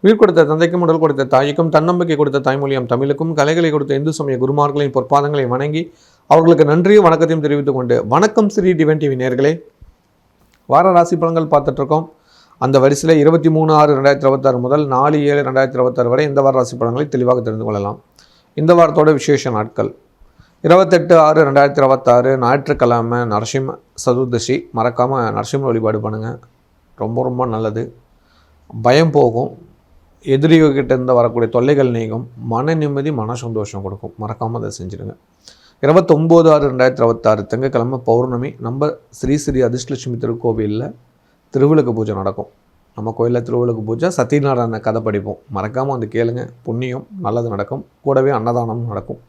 உயிர் கொடுத்த தந்தைக்கும் உடல் கொடுத்த தாய்க்கும் தன்னம்பிக்கை கொடுத்த தாய்மொழியாம் தமிழுக்கும் கலைகளை கொடுத்த இந்து சமய குருமார்களின் பொற்பாதங்களை வணங்கி அவர்களுக்கு நன்றியும் வணக்கத்தையும் தெரிவித்துக் கொண்டு வணக்கம் ஸ்ரீ டிவைன் டிவி நேயர்களே. வார ராசி பலன்கள் பார்த்துட்ருக்கோம். அந்த வரிசையில் 23/6/2026 முதல் 4/7/2026 வரை இந்த வார ராசி பலன்களை தெளிவாக தெரிந்து கொள்ளலாம். இந்த வாரத்தோட விசேஷ நாட்கள் 28/6/2026 ஞாயிற்றுக்கிழமை நரசிம்ம சதுர்தசி. மறக்காமல் நரசிம்ம வழிபாடு பண்ணுங்கள், ரொம்ப ரொம்ப நல்லது. பயம் போகும், எதிரிகிட்ட இருந்து வரக்கூடிய தொல்லைகள் நீங்கும், மன நிம்மதி மன சந்தோஷம் கொடுக்கும். மறக்காமல் அதை செஞ்சுடுங்க. 29/6/2026 திங்கக்கிழமை பௌர்ணமி. நம்ம ஸ்ரீ ஸ்ரீ அதிர்ஷ்டலட்சுமி திருக்கோவிலில் திருவிளக்கு பூஜை நடக்கும். நம்ம கோயிலில் திருவிளக்கு பூஜை, சத்யநாராயண கதை படிப்போம். மறக்காமல் வந்து கேளுங்க, புண்ணியம் நல்லது நடக்கும். கூடவே அன்னதானமும் நடக்கும்.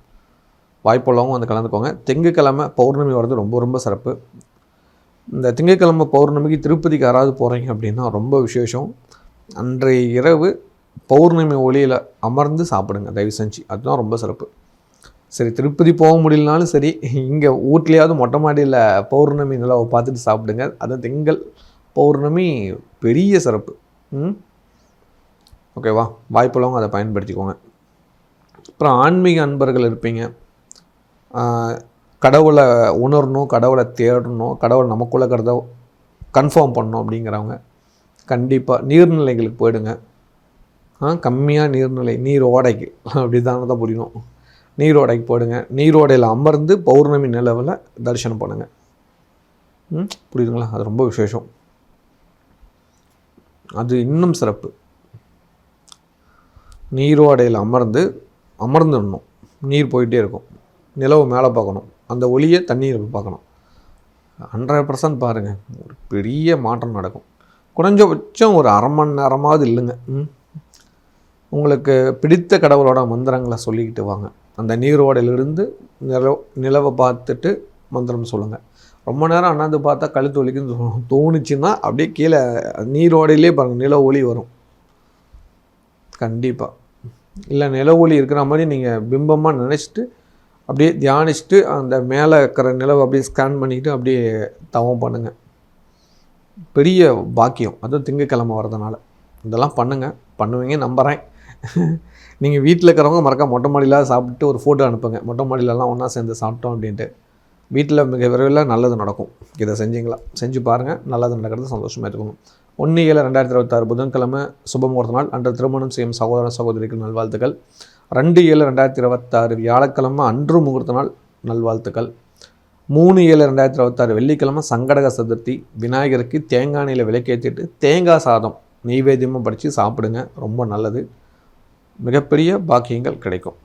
வாய்ப்புள்ளவங்க வந்து கலந்துக்கோங்க. திங்கக்கிழமை பௌர்ணமி வர்றது ரொம்ப ரொம்ப சிறப்பு. இந்த திங்கக்கிழமை பௌர்ணமிக்கு திருப்பதிக்கு யாராவது போகிறீங்க அப்படின்னா ரொம்ப விசேஷம். அன்றைய இரவு பௌர்ணமி ஒளியில் அமர்ந்து சாப்பிடுங்க தயவு செஞ்சு, அதுதான் ரொம்ப சிறப்பு. சரி, திருப்பதி போக முடியலனாலும் சரி, இங்கே வீட்லையாவது மொட்டை மாடியில் பௌர்ணமி நிலவை பார்த்துட்டு சாப்பிடுங்க. அது திங்கள் பௌர்ணமி பெரிய சிறப்பு. ஓகேவா? வாய்ப்புள்ளவங்க அதை பயன்படுத்திக்கோங்க. அப்புறம் ஆன்மீக அன்பர்கள் இருப்பீங்க, கடவுளை உணரணும், கடவுளை தேடணும், கடவுள் நமக்குள்ளே இருக்கிறத கன்ஃபார்ம் பண்ணணும் அப்படிங்கிறவங்க கண்டிப்பாக நீர்நிலைகளுக்கு போயிடுங்க. கம்மியாக நீர்நிலை, நீரோடைக்கு அப்படி தானே தான் புரியணும். நீரோடைக்கு போயிடுங்க. நீரோடையில் அமர்ந்து பௌர்ணமி நிலவில் தரிசனம் பண்ணுங்கள். புரியுதுங்களா? அது ரொம்ப விசேஷம். அது இன்னும் சிறப்பு. நீரோடையில் அமர்ந்துடணும். நீர் போயிட்டே இருக்கும், நிலவு மேலே பார்க்கணும், அந்த ஒளியை தண்ணீர் பார்க்கணும். 100% பாருங்கள், ஒரு பெரிய மாற்றம் நடக்கும். குறைஞ்சபட்சம் ஒரு அரை மணி நேரமாவது இல்லைங்க. உங்களுக்கு பிடித்த கடவுளோட மந்திரங்களை சொல்லிக்கிட்டு வாங்க. அந்த நீரோடையிலிருந்து நிலவை பார்த்துட்டு மந்திரம் சொல்லுங்கள். ரொம்ப நேரம் அண்ணாந்து பார்த்தா கழுத்து ஒலிக்குன்னு தோணுச்சுன்னா அப்படியே கீழே நீரோடையிலே பாருங்கள், நில ஒளி வரும் கண்டிப்பாக. இல்லை, நில ஒளி இருக்கிற மாதிரி நீங்கள் பிம்பமாக நினச்சிட்டு அப்படியே தியானிச்சுட்டு அந்த மேலே இருக்கிற நிலவை அப்படியே ஸ்கேன் பண்ணிக்கிட்டு அப்படியே தவம் பண்ணுங்கள். பெரிய பாக்கியம். அதுவும் திங்கக்கிழமை வரதுனால இதெல்லாம் பண்ணுவீங்க நம்புகிறேன். நீங்கள் வீட்டில் இருக்கிறவங்க மறக்காம மொட்டை மாடியில் சாப்பிட்டு ஒரு ஃபோட்டோ அனுப்புங்க. மொட்டை மாடியிலலாம் ஒன்றா சேர்ந்து சாப்பிட்டோம் அப்படின்ட்டு. வீட்டில் மிக விரைவில் நல்லது நடக்கும். இதை செஞ்சு பாருங்கள், நல்லது நடக்கிறது சந்தோஷமாக இருக்கணும். 1/7/2026 புதன்கிழமை சுபமுகூர்த்த நாள். அன்று திருமணம் செய்யும் சகோதர சகோதரிக்கு நல்வாழ்த்துக்கள். 2/7/2026 வியாழக்கிழமை அன்று முகூர்த்த நாள், நல்வாழ்த்துக்கள். 3/7/2026 வெள்ளிக்கிழமை சங்கடக சதுர்த்தி. விநாயகருக்கு தேங்காய் எண்ணெயில் விளக்கேற்றிட்டு தேங்காய் சாதம் நெய்வேத்தியமாக படித்து சாப்பிடுங்க, ரொம்ப நல்லது. மிகப்பெரிய பாக்கியங்கள் கிடைக்கும்.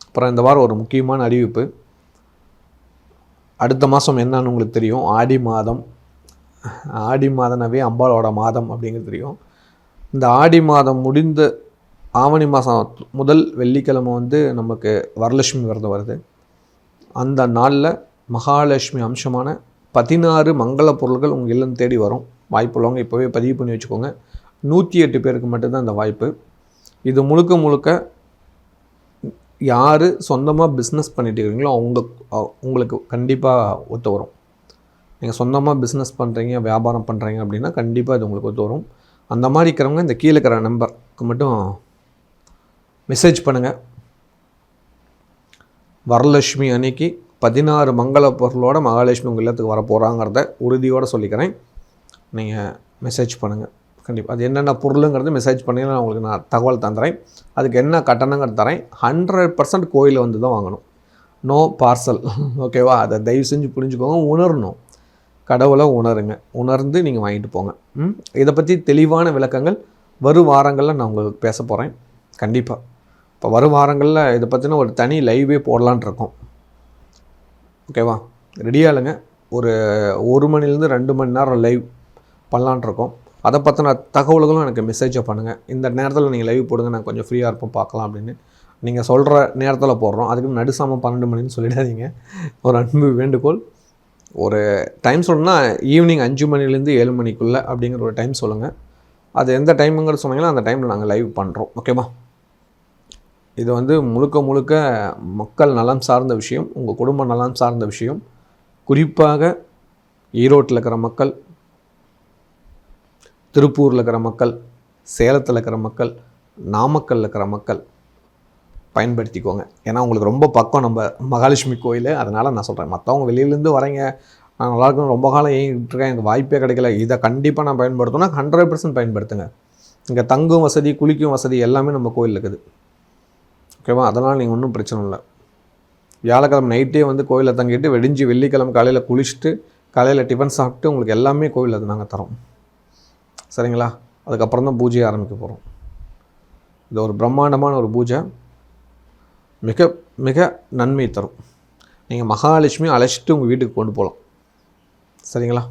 அப்புறம் இந்த வாரம் ஒரு முக்கியமான அறிவிப்பு. அடுத்த மாதம் என்னன்னு உங்களுக்கு தெரியும். ஆடி மாதனாவே அம்பாளோட மாதம் அப்படிங்கிறது தெரியும். இந்த ஆடி மாதம் முடிந்த ஆவணி மாதம் முதல் வெள்ளிக்கிழமை வந்து நமக்கு வரலட்சுமி விரதம் வருது. அந்த நாளில் மகாலட்சுமி அம்சமான 16 மங்கள பொருள்கள் உங்கள் இல்லம் தேடி வரும். வாய்ப்புள்ளவங்க இப்போவே பதிவு பண்ணி வச்சுக்கோங்க. 108 பேருக்கு மட்டும்தான் இந்த வாய்ப்பு. இது முழுக்க யார் சொந்தமாக பிஸ்னஸ் பண்ணிட்டு இருக்கீங்களோ உங்களுக்கு கண்டிப்பாக ஒத்து வரும். நீங்கள் சொந்தமாக பிஸ்னஸ் பண்ணுறீங்க, வியாபாரம் பண்ணுறீங்க அப்படின்னா கண்டிப்பாக இது உங்களுக்கு ஒத்து வரும். அந்த மாதிரி இருக்கிறவங்க இந்த கீழே இருக்கிற நம்பருக்கு மட்டும் மெசேஜ் பண்ணுங்கள். வரலட்சுமி அன்னைக்கு 16 மங்கள பொருளோட மகாலட்சுமி உங்கள் இல்லத்துக்கு வர போகிறாங்கிறத உறுதியோடு சொல்லிக்கிறேன். நீங்கள் மெசேஜ் பண்ணுங்கள் கண்டிப்பாக. அது என்னென்ன பொருளுங்கிறது மெசேஜ் பண்ணி நான் தகவல் தந்துறேன். அதுக்கு என்ன கட்டணங்கிறது தரேன். 100% கோயிலில் வந்து தான் வாங்கணும், நோ பார்சல். ஓகேவா? அதை தயவு செஞ்சு புரிஞ்சுக்கோங்க. உணரணும், கடவுளை உணர்ந்து நீங்கள் வாங்கிட்டு போங்க. இதை பற்றி தெளிவான விளக்கங்கள் வரும் வாரங்களில் நான் உங்களுக்கு பேச போகிறேன் கண்டிப்பாக. இப்போ வரும் வாரங்களில் இதை பற்றின ஒரு தனி லைவே போடலான் இருக்கோம். ஓகேவா? ரெடியாக இல்லைங்க. ஒரு 1 மணிலேருந்து 2 மணி நேரம் லைவ் பண்ணலான் இருக்கோம். அதை பற்றின தகவல்களும் எனக்கு மெசேஜை பண்ணுங்கள். இந்த நேரத்தில் நீங்கள் லைவ் போடுங்க, நான் கொஞ்சம் ஃப்ரீயாக இருப்போம் பார்க்கலாம் அப்படின்னு. நீங்கள் சொல்கிற நேரத்தில் போடுறோம். அதுக்கு நடுசாமம் 12 மணின்னு சொல்லிடாதீங்க. ஒரு அன்பு வேண்டுகோள். ஒரு டைம் சொல்லணும்னா ஈவினிங் 5 மணிலேருந்து 7 மணிக்குள்ளே அப்படிங்கிற ஒரு டைம் சொல்லுங்கள். அது எந்த டைமுங்கிறது சொன்னீங்களோ அந்த டைமில் நாங்கள் லைவ் பண்ணுறோம். ஓகேவா? இது வந்து முழுக்க மக்கள் நலம் சார்ந்த விஷயம், உங்கள் குடும்ப நலம் சார்ந்த விஷயம். குறிப்பாக ஈரோட்டில் இருக்கிற மக்கள், திருப்பூரில் இருக்கிற மக்கள், சேலத்தில் இருக்கிற மக்கள், நாமக்கல்லில் இருக்கிற மக்கள் பயன்படுத்திக்கோங்க. ஏன்னா உங்களுக்கு ரொம்ப பக்கம் நம்ம மகாலட்சுமி கோயில். அதனால் நான் சொல்கிறேன், மற்றவங்க வெளியிலேருந்து வரீங்க, நான் நல்லாயிருக்கும் ரொம்ப காலம் ஏங்கிட்டுருக்கேன், எனக்கு வாய்ப்பே கிடைக்கல, இதை கண்டிப்பாக நான் பயன்படுத்தணும்னா 100% பயன்படுத்துங்க. இங்கே தங்கும் வசதி, குளிக்கும் வசதி எல்லாமே நம்ம கோயிலில் இருக்குது. ஓகேவா? அதனால் நீங்கள் ஒன்றும் பிரச்சனை இல்லை. வியாழக்கிழமை நைட்டே வந்து கோயிலில் தங்கிட்டு வெடிஞ்சு வெள்ளிக்கிழமை காலையில் குளிச்சுட்டு காலையில் டிஃபன் சாப்பிட்டு உங்களுக்கு எல்லாமே கோயில் அது நாங்கள் தரோம். சரிங்களா? அதுக்கப்புறம் தான் பூஜையை ஆரம்பிக்க போகிறோம். இது ஒரு பிரம்மாண்டமான ஒரு பூஜை, மிக மிக நன்மை தரும். நீங்கள் மகாலட்சுமி அழைச்சிட்டு உங்கள் வீட்டுக்கு கொண்டு போகலாம். சரிங்களா?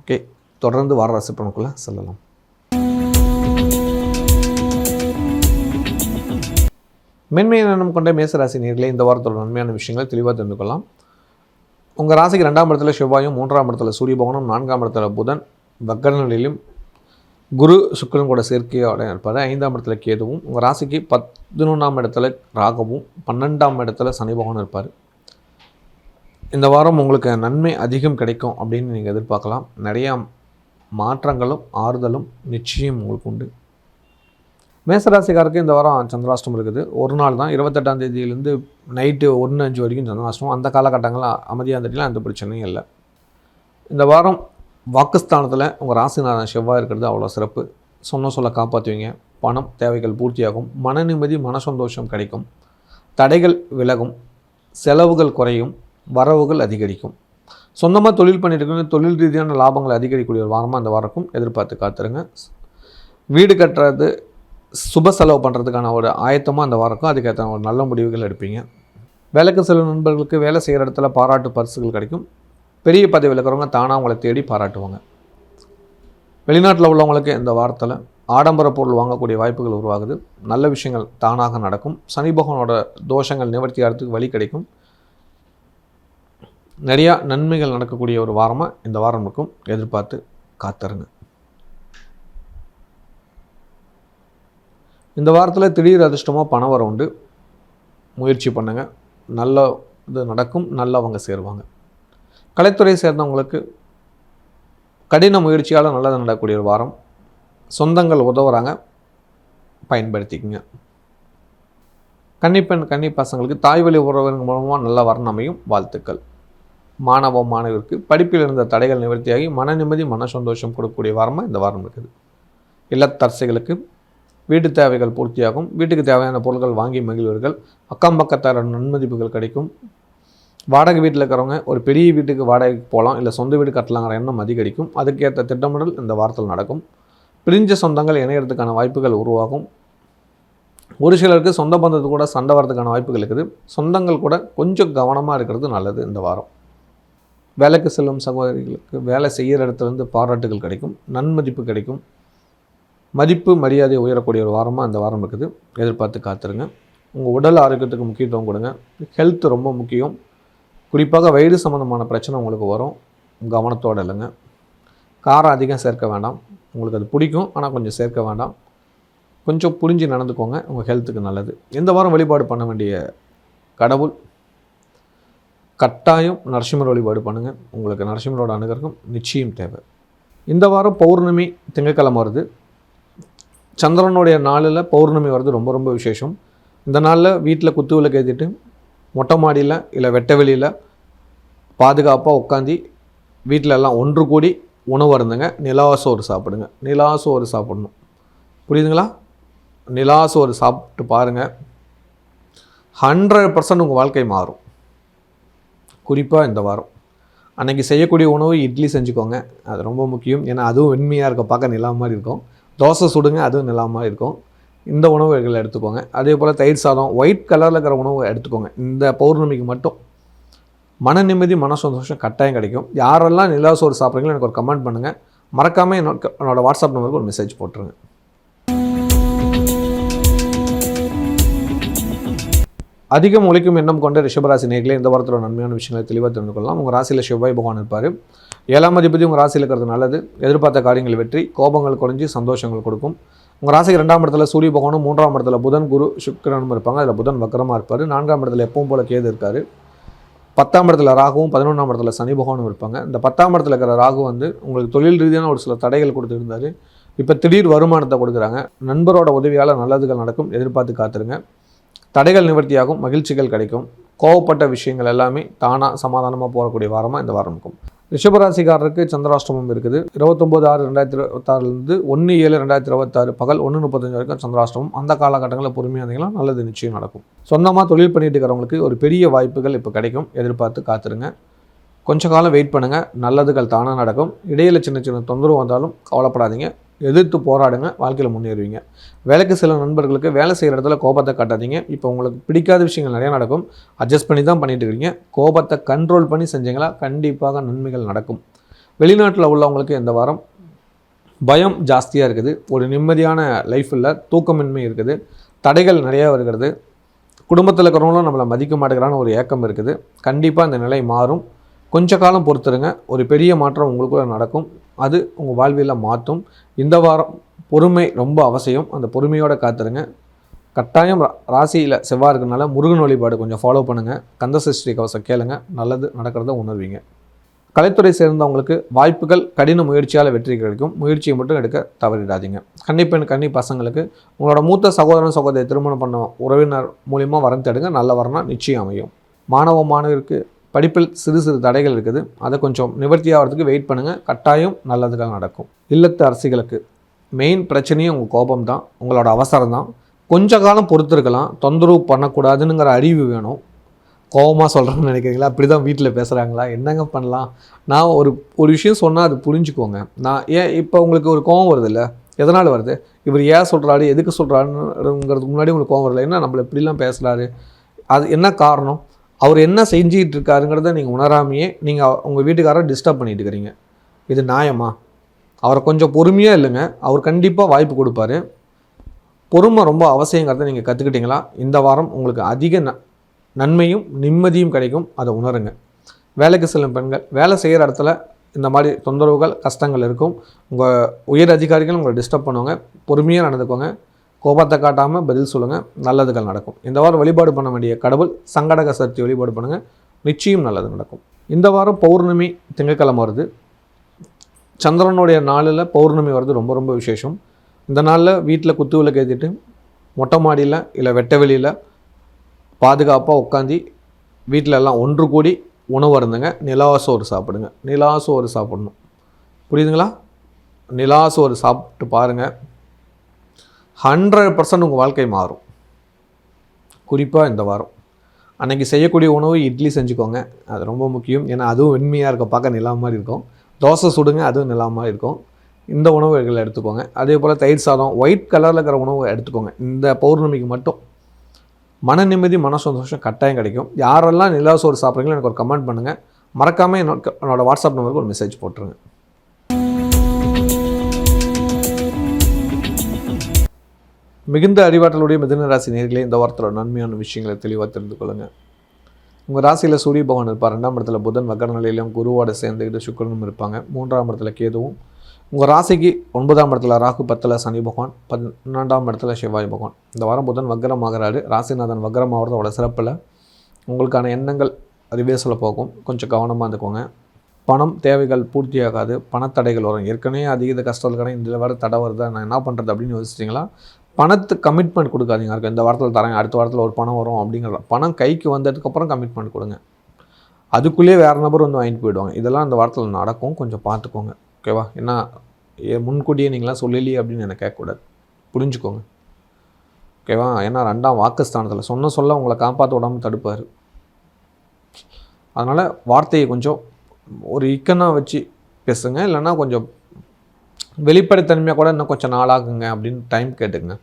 ஓகே, தொடர்ந்து வார ராசி பலனுக்குள்ளே செல்லலாம். மென்மையான எண்ணம் கொண்ட மேசராசி நேயர்களே, இந்த வாரத்தோட நன்மையான விஷயங்களை தெளிவாக தெரிந்து கொள்ளலாம். உங்கள் ராசிக்கு 2ஆம் இடத்துல செவ்வாயும், 3ஆம் இடத்துல சூரிய பகவானும், 4ஆம் இடத்துல புதன் வக்கரநிலையிலும், குரு சுக்கிரன் கூட சேர்க்கையோட இருப்பார். 5ஆம் இடத்துல கேதுவும், உங்கள் ராசிக்கு 11ஆம் இடத்துல ராகவும், 12ஆம் இடத்துல சனி பகவானும் இருப்பார். இந்த வாரம் உங்களுக்கு நன்மை அதிகம் கிடைக்கும் அப்படின்னு நீங்கள் எதிர்பார்க்கலாம். நிறையா மாற்றங்களும் ஆறுதலும் நிச்சயம் உங்களுக்கு உண்டு. மேசராசிக்காருக்கு இந்த வாரம் சந்திராஷ்டமம் இருக்குது. ஒரு நாள் தான், 28ஆம் தேதியிலேருந்து நைட்டு 1:05 வரைக்கும் சந்திராஷ்டமம். அந்த காலகட்டங்களில் அமைதியாக இருந்துட்டுலாம் எந்த பிரச்சனையும் இல்லை. இந்த வாரம் வாக்குஸ்தானத்தில் உங்கள் ராசிநாதன் செவ்வாய் இருக்கிறது அவ்வளோ சிறப்பு. சொல்ல காப்பாற்றுவீங்க. பணம் தேவைகள் பூர்த்தியாகும். மன நிம்மதி, மன சந்தோஷம் கிடைக்கும். தடைகள் விலகும். செலவுகள் குறையும். வரவுகள் அதிகரிக்கும். சொந்தமாக தொழில் பண்ணிட்டு தொழில் ரீதியான லாபங்கள் அதிகரிக்கக்கூடிய ஒரு வாரமாக இந்த வாரக்கும் எதிர்பார்த்து காத்துருங்க. வீடு கட்டுறது, சுப செலவு பண்ணுறதுக்கான ஒரு ஆயத்தமாக அந்த வாரக்கும் அதுக்கேற்ற ஒரு நல்ல முடிவுகள் எடுப்பீங்க. வேலைக்கு செல்லும் நண்பர்களுக்கு வேலை செய்கிற இடத்துல பாராட்டு பரிசுகள் கிடைக்கும். பெரிய பதவியில் இருக்கிறவங்க தானாக உங்களை தேடி பாராட்டுவாங்க. வெளிநாட்டில் உள்ளவங்களுக்கு இந்த வாரத்தில் ஆடம்பர பொருள் வாங்கக்கூடிய வாய்ப்புகள் உருவாகுது. நல்ல விஷயங்கள் தானாக நடக்கும். சனி பகவானோட தோஷங்கள் நிவர்த்தி ஆகிறதுக்கு வழி கிடைக்கும். நிறையா நன்மைகள் நடக்கக்கூடிய ஒரு வாரமாக இந்த வாரம் இருக்கும். எதிர்பார்த்து காத்துருங்க. இந்த வாரத்தில் திடீர் அதிர்ஷ்டமாக பணம் வர உண்டு. முயற்சி பண்ணுங்கள், நல்ல இது நடக்கும், நல்லவங்க சேருவாங்க. கலைத்துறையை சேர்ந்தவங்களுக்கு கடின முயற்சியால் நல்லது நடக்கக்கூடிய ஒரு வாரம். சொந்தங்கள் உதவுறாங்க, பயன்படுத்திக்கங்க. கன்னிப்பெண் கன்னி பசங்களுக்கு தாய்வழி உறவின் மூலமாக நல்ல வரன் அமையும். வாழ்த்துக்கள். மாணவ மாணவருக்கு படிப்பில் இருந்த தடைகள் நிவர்த்தியாகி மன நிம்மதி, மன சந்தோஷம் கொடுக்கக்கூடிய வாரமாக இந்த வாரம் இருக்குது. இல்லத்தரசிகளுக்கு வீட்டு தேவைகள் பூர்த்தியாகும். வீட்டுக்கு தேவையான பொருட்கள் வாங்கி மகிழ்வர்கள். அக்கம் பக்கத்தார நன்மதிப்புகள் கிடைக்கும். வாடகை வீட்டில் இருக்கிறவங்க ஒரு பெரிய வீட்டுக்கு வாடகைக்கு போகலாம், இல்லை சொந்த வீடு கட்டலாங்கிற எண்ணம் அதிகரிக்கும். அதுக்கேற்ற திட்டமிடல் இந்த வாரத்தில் நடக்கும். பிரிஞ்ச சொந்தங்கள் இணையறதுக்கான வாய்ப்புகள் உருவாகும். ஒரு சிலருக்கு சொந்த பந்தத்து கூட சண்டை வரதுக்கான வாய்ப்புகள் இருக்குது. சொந்தங்கள் கூட கொஞ்சம் கவனமாக இருக்கிறது நல்லது இந்த வாரம். வேலைக்கு செல்லும் சகோதரிகளுக்கு வேலை செய்கிற இடத்துலேருந்து பாராட்டுகள் கிடைக்கும். நன்மதிப்பு கிடைக்கும். மதிப்பு மரியாதை உயரக்கூடிய ஒரு வாரமாக இந்த வாரம் இருக்குது. எதிர்பார்த்து காத்துருங்க. உங்கள் உடல் ஆரோக்கியத்துக்கு முக்கியத்துவம் கொடுங்க. ஹெல்த் ரொம்ப முக்கியம். குறிப்பாக வயிறு சம்மந்தமான பிரச்சனை உங்களுக்கு வரும். கவனத்தோடு இல்லைங்க. காரம் அதிகம் சேர்க்க வேண்டாம். உங்களுக்கு அது பிடிக்கும், ஆனால் கொஞ்சம் சேர்க்க வேண்டாம். கொஞ்சம் புரிஞ்சு நடந்துக்கோங்க, உங்கள் ஹெல்த்துக்கு நல்லது. இந்த வாரம் வழிபாடு பண்ண வேண்டிய கடவுள் கட்டாயம் நரசிம்மர் வழிபாடு பண்ணுங்கள். உங்களுக்கு நரசிம்மரோட அனுகிரகம் நிச்சயம் தேவை. இந்த வாரம் பௌர்ணமி திங்கட்கிழமை வருது. சந்திரனுடைய நாளில் பௌர்ணமி வருது, ரொம்ப ரொம்ப விசேஷம். இந்த நாளில் வீட்டில் குத்து விளக்கு ஏற்றிட்டு மொட்டை மாடியில் இல்லை வெட்ட வெளியில் பாதுகாப்பாக உட்காந்து வீட்டில் எல்லாம் ஒன்று கூடி உணவு அருந்துங்க. நிலாசோறு சாப்பிடுங்க. நிலாசோறு சாப்பிடணும், புரியுதுங்களா? நிலாசோறு சாப்பிட்டு பாருங்கள், 100% உங்கள் வாழ்க்கை மாறும். குறிப்பாக இந்த வாரம் அன்றைக்கி செய்யக்கூடிய உணவு இட்லி செஞ்சுக்கோங்க, அது ரொம்ப முக்கியம். ஏன்னா அதுவும் வெண்மையாக இருக்கும், பார்க்க நிலா மாதிரி இருக்கும். தோசை சுடுங்க, அதுவும் நிலா மாதிரி இருக்கும். இந்த உணவுகளை எடுத்துக்கோங்க. அதே போல் தயிர் சாதம், ஒயிட் கலரில் இருக்கிற உணவு எடுத்துக்கோங்க. இந்த பௌர்ணமிக்கு மட்டும் மன நிம்மதி, மன சந்தோஷம் கட்டாயம் கிடைக்கும். யாரெல்லாம் நிலாசோறு சாப்பிட்றீங்களோ எனக்கு ஒரு கமெண்ட் பண்ணுங்கள். மறக்காமல் என்னோட வாட்ஸ்அப் நம்பருக்கு ஒரு மெசேஜ் போட்டுருங்க. அதிகம் உழைக்கும் எண்ணம் கொண்ட ரிஷபராசி நேயர்களே, இந்த வாரத்தோட நன்மையான விஷயங்களை தெளிவாக தெரிந்து கொள்ளலாம். உங்கள் ராசியில் செவ்வாய் பகவான் இருப்பார். 7ஆம் அதிபதி உங்கள் ராசியில் இருக்கிறது நல்லது. எதிர்பார்த்த காரியங்கள் வெற்றி, கோபங்கள் குறைஞ்சி சந்தோஷங்கள் கொடுக்கும். உங்கள் ராசிக்கு 2ஆம் இடத்துல சூரிய பகவானும், 3ஆம் இடத்துல புதன் குரு சுக்கிரனும் இருப்பாங்க. அதில் புதன் வக்கரமாக இருப்பார். 4ஆம் இடத்துல எப்பவும் போல கேது இருக்கார். 10ஆம் இடத்துல ராகுவும், 11ஆம் இடத்துல சனி பகவானும் இருப்பாங்க. இந்த 10ஆம் இடத்துல இருக்கிற ராகு வந்து உங்களுக்கு தொழில் ரீதியான ஒரு சில தடைகள் கொடுத்துருந்தார். இப்போ திடீர் வருமானத்தை கொடுக்குறாங்க. நண்பரோட உதவியால் நல்லதுகள் நடக்கும், எதிர்பார்த்து காத்துருங்க. தடைகள் நிவர்த்தியாகும், மகிழ்ச்சிகள் கிடைக்கும். கோவப்பட்ட விஷயங்கள் எல்லாமே தானாக சமாதானமாக போகக்கூடிய வாரமாக இந்த வாரம் இருக்கும். ரிஷபராசிக்காரருக்கு சந்திராஷ்டமம் இருக்குது. 29/6/2026 1/7/2026 பகல் 1:35 வரைக்கும் சந்திராஷ்டமம். அந்த காலகட்டங்களில் பொறுமையாக இருந்தீங்கன்னா நல்லது நிச்சயம் நடக்கும். சொந்தமாக தொழில் பண்ணிட்டு இருக்கிறவங்களுக்கு ஒரு பெரிய வாய்ப்புகள் இப்போ கிடைக்கும், எதிர்பார்த்து காத்துருங்க. கொஞ்ச காலம் வெயிட் பண்ணுங்கள், நல்லதுகள் தானாக நடக்கும். இடையில் சின்ன சின்ன தொந்தரவு வந்தாலும் கவலைப்படாதீங்க, எதிர்த்து போராடுங்க, வாழ்க்கையில் முன்னேறுவீங்க. வேலைக்கு சில நண்பர்களுக்கு வேலை செய்கிற இடத்துல கோபத்தை காட்டாதீங்க. இப்போ உங்களுக்கு பிடிக்காத விஷயங்கள் நிறையா நடக்கும், அட்ஜஸ்ட் பண்ணி தான் பண்ணிட்டு இருக்கீங்க. கோபத்தை கண்ட்ரோல் பண்ணி செஞ்சீங்களா கண்டிப்பாக நன்மைகள் நடக்கும். வெளிநாட்டில் உள்ளவங்களுக்கு இந்த வாரம் பயம் ஜாஸ்தியாக இருக்குது, ஒரு நிம்மதியான லைஃப் இல்லை, தூக்கமின்மை இருக்குது, தடைகள் நிறையா வருகிறது. குடும்பத்தில் இருக்கிறவங்களும் நம்மளை மதிக்க மாட்டேங்கிறான்னு ஒரு ஏக்கம் இருக்குது. கண்டிப்பாக இந்த நிலை மாறும். கொஞ்ச காலம் பொறுத்துருங்க, ஒரு பெரிய மாற்றம் உங்களுக்குள்ள நடக்கும், அது உங்கள் வாழ்வியலில் மாற்றும். இந்த வாரம் பொறுமை ரொம்ப அவசியம், அந்த பொறுமையோடு காத்துருங்க. கட்டாயம் ராசியில் செவ்வாய் இருக்கிறதுனால முருகன் வழிபாடு கொஞ்சம் ஃபாலோ பண்ணுங்கள், கந்தசஷ்டி கவசம் கேளுங்க, நல்லது நடக்கிறத உணர்வீங்க. கலைத்துறை சேர்ந்தவங்களுக்கு வாய்ப்புகள் கடின முயற்சியால் வெற்றி கிடைக்கும், முயற்சியை மட்டும் எடுக்க தவறிடாதீங்க. கன்னிப்பெண் கன்னி பசங்களுக்கு உங்களோட மூத்த சகோதரன் சகோதரி திருமணம் பண்ண உறவினர் மூலிமா வரம் தேடுங்க, நல்ல வரனா நிச்சயம் அமையும். மாணவருக்கு படிப்பில் சிறு சிறு தடைகள் இருக்குது, அதை கொஞ்சம் நிவர்த்தி ஆகிறதுக்கு வெயிட் பண்ணுங்கள், கட்டாயம் நல்லதுகள் நடக்கும். இல்லத்து அரசிகளுக்கு மெயின் பிரச்சனையும் உங்கள் கோபம் தான், உங்களோட அவசரம் தான். கொஞ்ச காலம் பொறுத்திருக்கலாம், தொந்தரவு பண்ணக்கூடாதுங்கிற அறிவு வேணும். கோபமாக சொல்கிறேன்னு நினைக்கிறீங்களா? அப்படி தான் வீட்டில் பேசுகிறாங்களா? என்னங்க பண்ணலாம்? நான் ஒரு விஷயம் சொன்னால் அது புரிஞ்சுக்கோங்க. நான் ஏன் இப்போ உங்களுக்கு ஒரு கோபம் வருது இல்லை, எதனால் வருது? இவர் ஏன் சொல்கிறாரு, எதுக்கு சொல்கிறாருங்கிறதுக்கு முன்னாடி உங்களுக்கு கோபம் வரல, என்ன நம்மளை இப்படிலாம் பேசுகிறாரு, அது என்ன காரணம், அவர் என்ன செஞ்சுக்கிட்டு இருக்காருங்கிறத நீங்கள் உணராமையே நீங்கள் உங்கள் வீட்டுக்காரரை டிஸ்டர்ப் பண்ணிட்டு இருக்கிறீங்க. இது நியாயமா? அவரை கொஞ்சம் பொறுமையாக இல்லைங்க, அவர் கண்டிப்பாக வாய்ப்பு கொடுப்பாரு. பொறுமை ரொம்ப அவசியங்கிறத நீங்கள் கற்றுக்கிட்டீங்களா இந்த வாரம் உங்களுக்கு அதிக நன்மையும் நிம்மதியும் கிடைக்கும், அதை உணருங்க. வேலைக்கு செல்லும் பெண்கள் வேலை செய்கிற இடத்துல இந்த மாதிரி தொந்தரவுகள் கஷ்டங்கள் இருக்கும். உங்கள் உயர் அதிகாரிகள் உங்களை டிஸ்டர்ப் பண்ணுவாங்க, பொறுமையாக நடந்துக்கோங்க, கோபத்தை காட்டாமல் பதில் சொல்லுங்கள், நல்லதுகள் நடக்கும். இந்த வாரம் வழிபாடு பண்ண வேண்டிய கடவுள் சங்கடக சக்தி வழிபாடு பண்ணுங்கள், நிச்சயம் நல்லது நடக்கும். இந்த வாரம் பௌர்ணமி திங்கட்கிழமை வருது, சந்திரனுடைய நாளில் பௌர்ணமி வருது, ரொம்ப ரொம்ப விசேஷம். இந்த நாளில் வீட்டில் குத்து விளக்கு ஏற்றிட்டு மொட்டை மாடியில் இல்லை வெட்ட வெளியில் பாதுகாப்பாக உட்காந்து வீட்டில் எல்லாம் ஒன்று கூடி உணவு அருந்துங்க, நிலாசோறு சாப்பிடுங்க. நிலாசோறு சாப்பிடணும், புரியுதுங்களா? நிலாசோறு சாப்பிட்டு பாருங்கள், 100% உங்கள் வாழ்க்கை மாறும். குறிப்பாக இந்த வாரம் அன்றைக்கி செய்யக்கூடிய உணவு இட்லி செஞ்சுக்கோங்க, அது ரொம்ப முக்கியம். ஏன்னா அதுவும் வெண்மையாக இருக்க, பார்க்க நிலா மாதிரி இருக்கும். தோசை சுடுங்க, அதுவும் நிலா மாதிரி இருக்கும். இந்த உணவுகளை எடுத்துக்கோங்க. அதே போல் தயிர் சாதம், ஒயிட் கலரில் இருக்கிற உணவு எடுத்துக்கோங்க. இந்த பௌர்ணமிக்கு மட்டும் மன நிம்மதி மன சந்தோஷம் கட்டாயம் கிடைக்கும். யாரெல்லாம் நிலாசோறு சாப்பிட்றீங்களோ எனக்கு ஒரு கமெண்ட் பண்ணுங்கள், மறக்காமல் என்னோடய வாட்ஸ்அப் நம்பருக்கு ஒரு மெசேஜ் போட்டுருங்க. மிகுந்த அறிவாற்றலுடைய மிதுன ராசி நேயர்களே, இந்த வாரத்தோட நன்மையான விஷயங்களை தெளிவாக தெரிந்து கொள்ளுங்கள். உங்கள் ராசியில் சூரிய பகவான் இருப்பார், 2ஆம் இடத்துல புதன் வக்கர நிலையிலும் குருவோட சேர்ந்துக்கிட்டு சுக்கிரனும் இருப்பாங்க, 3ஆம் இடத்துல கேதுவும். உங்கள் ராசிக்கு 9ஆம் இடத்துல ராகு, 10ல் சனி பகவான், 12ஆம் இடத்துல செவ்வாய் பகவான். இந்த வாரம் புதன் வக்கரமாகிறாரு, ராசிநாதன் வக்கரமாகிறது அவ்வளோ சிறப்பில். உங்களுக்கான எண்ணங்கள் ரிவேர்ஸில் போகும், கொஞ்சம் கவனமாக இருந்துக்கோங்க. பணம் தேவைகள் பூர்த்தியாகாது, பணத்தடைகள் வரும். ஏற்கனவே அதிக கஷ்டத்துக்கான இதில் வேறு தடை வருது, நான் என்ன பண்ணுறது அப்படின்னு யோசிச்சிங்களா? பணத்துக்கு கமிட்மெண்ட் கொடுக்காதீங்க. இருக்கும் இந்த வாரத்தில் தரேன், அடுத்த வாரத்தில் ஒரு பணம் வரும் அப்படிங்கிற பணம் கைக்கு வந்ததுக்கப்புறம் கமிட்மெண்ட் கொடுங்க. அதுக்குள்ளேயே வேறு நபர் வந்து வாங்கிட்டு போயிடுவாங்க. இதெல்லாம் இந்த வாரத்தில் நடக்கும், கொஞ்சம் பார்த்துக்கோங்க, ஓகேவா? ஏன்னா முன்கூட்டியே நீங்களாம் சொல்லலையே அப்படின்னு எனக்கு கேட்கக்கூடாது, புரிஞ்சுக்கோங்க, ஓகேவா? ஏன்னா 2ஆம் வாக்குஸ்தானத்தில் சொல்ல உங்களை காப்பாற்ற விடாமல் தடுப்பார். அதனால் வார்த்தையை கொஞ்சம் ஒரு இக்கனாக வச்சு பேசுங்க, இல்லைன்னா கொஞ்சம் வெளிப்படைத்தன்மையாக கூட இன்னும் கொஞ்சம் நாளாகுங்க அப்படின்னு டைம் கேட்டுங்க.